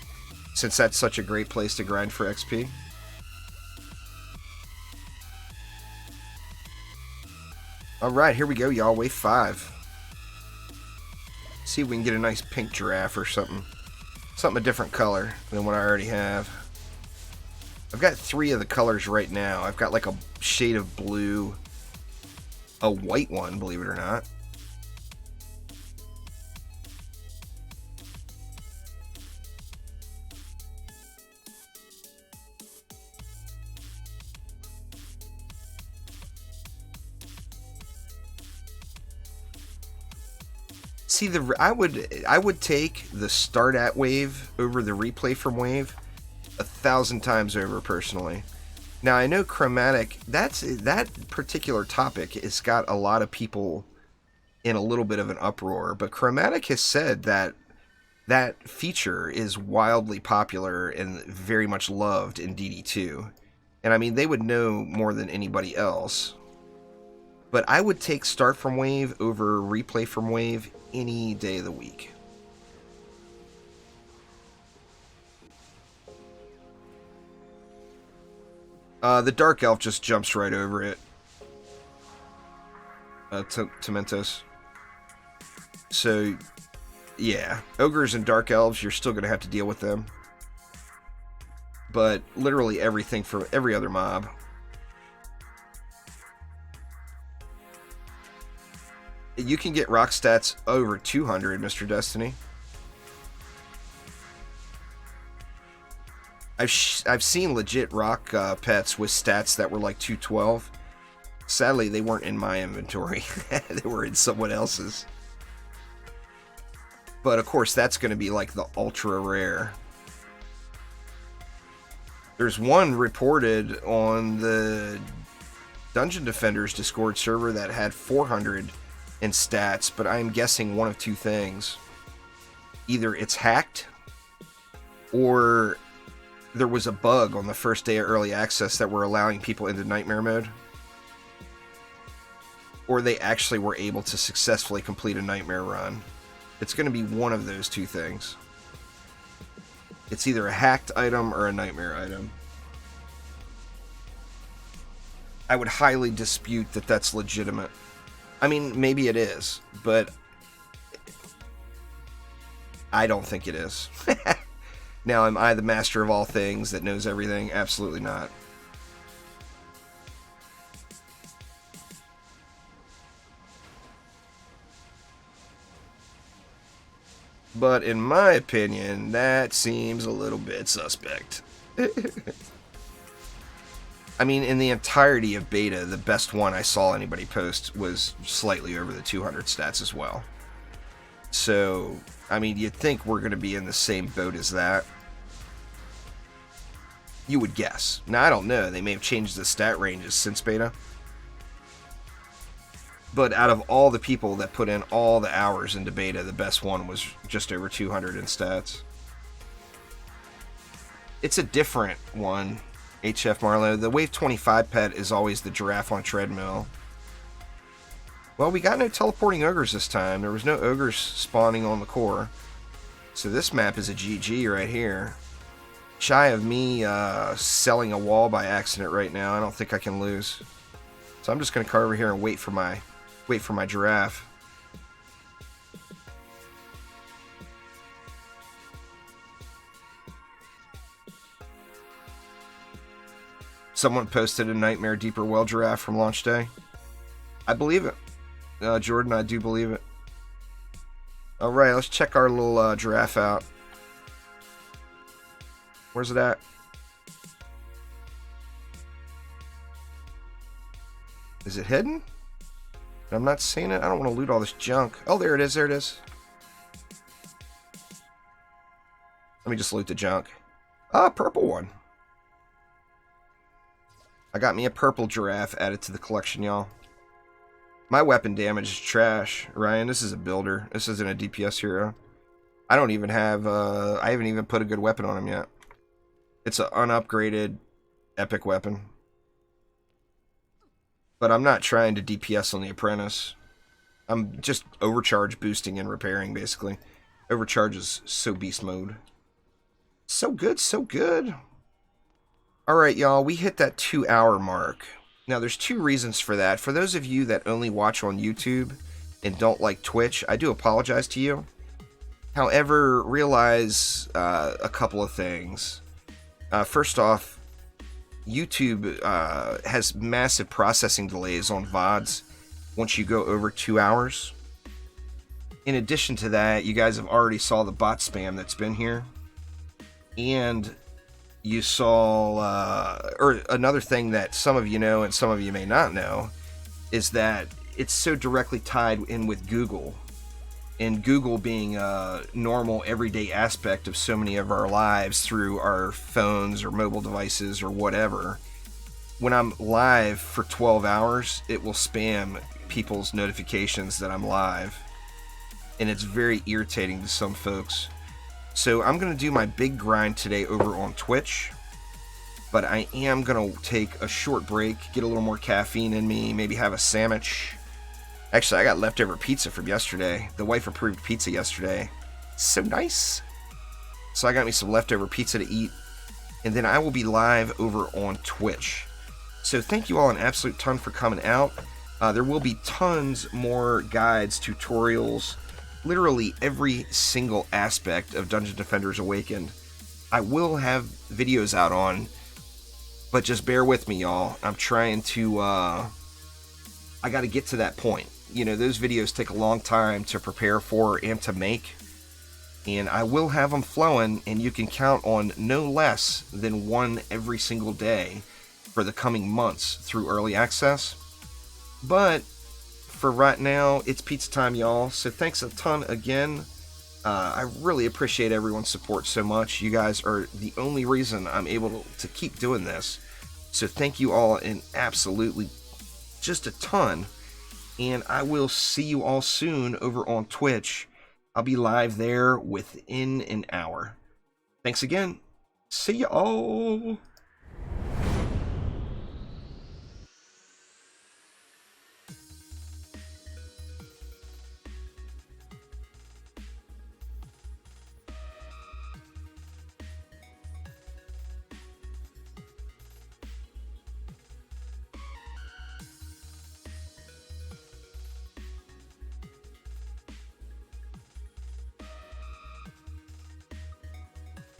since that's such a great place to grind for XP. Alright, here we go, y'all. Wave 5. See if we can get a nice pink giraffe or something. Something a different color than what I already have. I've got 3 of the colors right now. I've got like a shade of blue, a white one, believe it or not. See, I would take the start at wave over the replay from wave 1,000 times over personally. Now I know chromatic. That particular topic has got a lot of people in a little bit of an uproar, but chromatic has said that that feature is wildly popular and very much loved in DD2. And I mean, they would know more than anybody else. But I would take start from wave over replay from wave any day of the week. The Dark Elf just jumps right over it. Tomentos. So, yeah. Ogres and Dark Elves, you're still going to have to deal with them. But literally everything for every other mob. You can get rock stats over 200, Mr. Destiny. I've seen legit rock pets with stats that were like 212. Sadly, they weren't in my inventory. They were in someone else's. But of course, that's going to be like the ultra rare. There's one reported on the Dungeon Defenders Discord server that had 400 in stats, but I'm guessing one of two things. Either it's hacked, or there was a bug on the first day of early access that were allowing people into nightmare mode, or they actually were able to successfully complete a nightmare run. It's going to be one of those two things. It's either a hacked item or a nightmare item. I would highly dispute that that's legitimate. I mean, maybe it is, but I don't think it is. Now, am I the master of all things that knows everything? Absolutely not. But in my opinion, that seems a little bit suspect. I mean, in the entirety of beta, the best one I saw anybody post was slightly over the 200 stats as well. So, I mean, you'd think we're going to be in the same boat as that. You would guess. Now, I don't know. They may have changed the stat ranges since beta. But out of all the people that put in all the hours into beta, the best one was just over 200 in stats. It's a different one, HF Marlowe. The Wave 25 pet is always the giraffe on a treadmill. Well, we got no teleporting ogres this time. There was no ogres spawning on the core. So this map is a GG right here. Shy of me selling a wall by accident right now, I don't think I can lose. So I'm just going to come over here and wait for my giraffe. Someone posted a Nightmare Deeper Well giraffe from launch day. I believe it. Jordan, I do believe it. Alright, let's check our little giraffe out. Where's it at? Is it hidden? I'm not seeing it. I don't want to loot all this junk. Oh, there it is. There it is. Let me just loot the junk. Ah, purple one. I got me a purple giraffe added to the collection, y'all. My weapon damage is trash. Ryan, this is a builder. This isn't a DPS hero. I don't even have, I haven't even put a good weapon on him yet. It's an unupgraded epic weapon. But I'm not trying to DPS on the apprentice. I'm just overcharge boosting and repairing, basically. Overcharge is so beast mode. So good, so good. Alright, y'all, we hit that 2-hour mark. Now, there's two reasons for that. For those of you that only watch on YouTube and don't like Twitch, I do apologize to you. However, realize a couple of things. First off, YouTube has massive processing delays on VODs once you go over 2 hours. In addition to that, you guys have already saw the bot spam that's been here. And you saw, or another thing that some of you know and some of you may not know, is that it's so directly tied in with Google and Google being a normal everyday aspect of so many of our lives through our phones or mobile devices or whatever, when I'm live for 12 hours, it will spam people's notifications that I'm live. And it's very irritating to some folks. So I'm going to do my big grind today over on Twitch. But I am going to take a short break, get a little more caffeine in me, maybe have a sandwich. Actually, I got leftover pizza from yesterday. The wife approved pizza yesterday. So nice. So I got me some leftover pizza to eat. And then I will be live over on Twitch. So thank you all an absolute ton for coming out. There will be tons more guides, tutorials, literally every single aspect of Dungeon Defenders Awakened. I will have videos out on, but just bear with me, y'all. I'm trying to, I got to get to that point. You know, those videos take a long time to prepare for and to make. And I will have them flowing, and you can count on no less than one every single day for the coming months through early access. But for right now, it's pizza time, y'all. So thanks a ton again. I really appreciate everyone's support so much. You guys are the only reason I'm able to keep doing this. So thank you all and absolutely just a ton. And I will see you all soon over on Twitch. I'll be live there within an hour. Thanks again. See you all.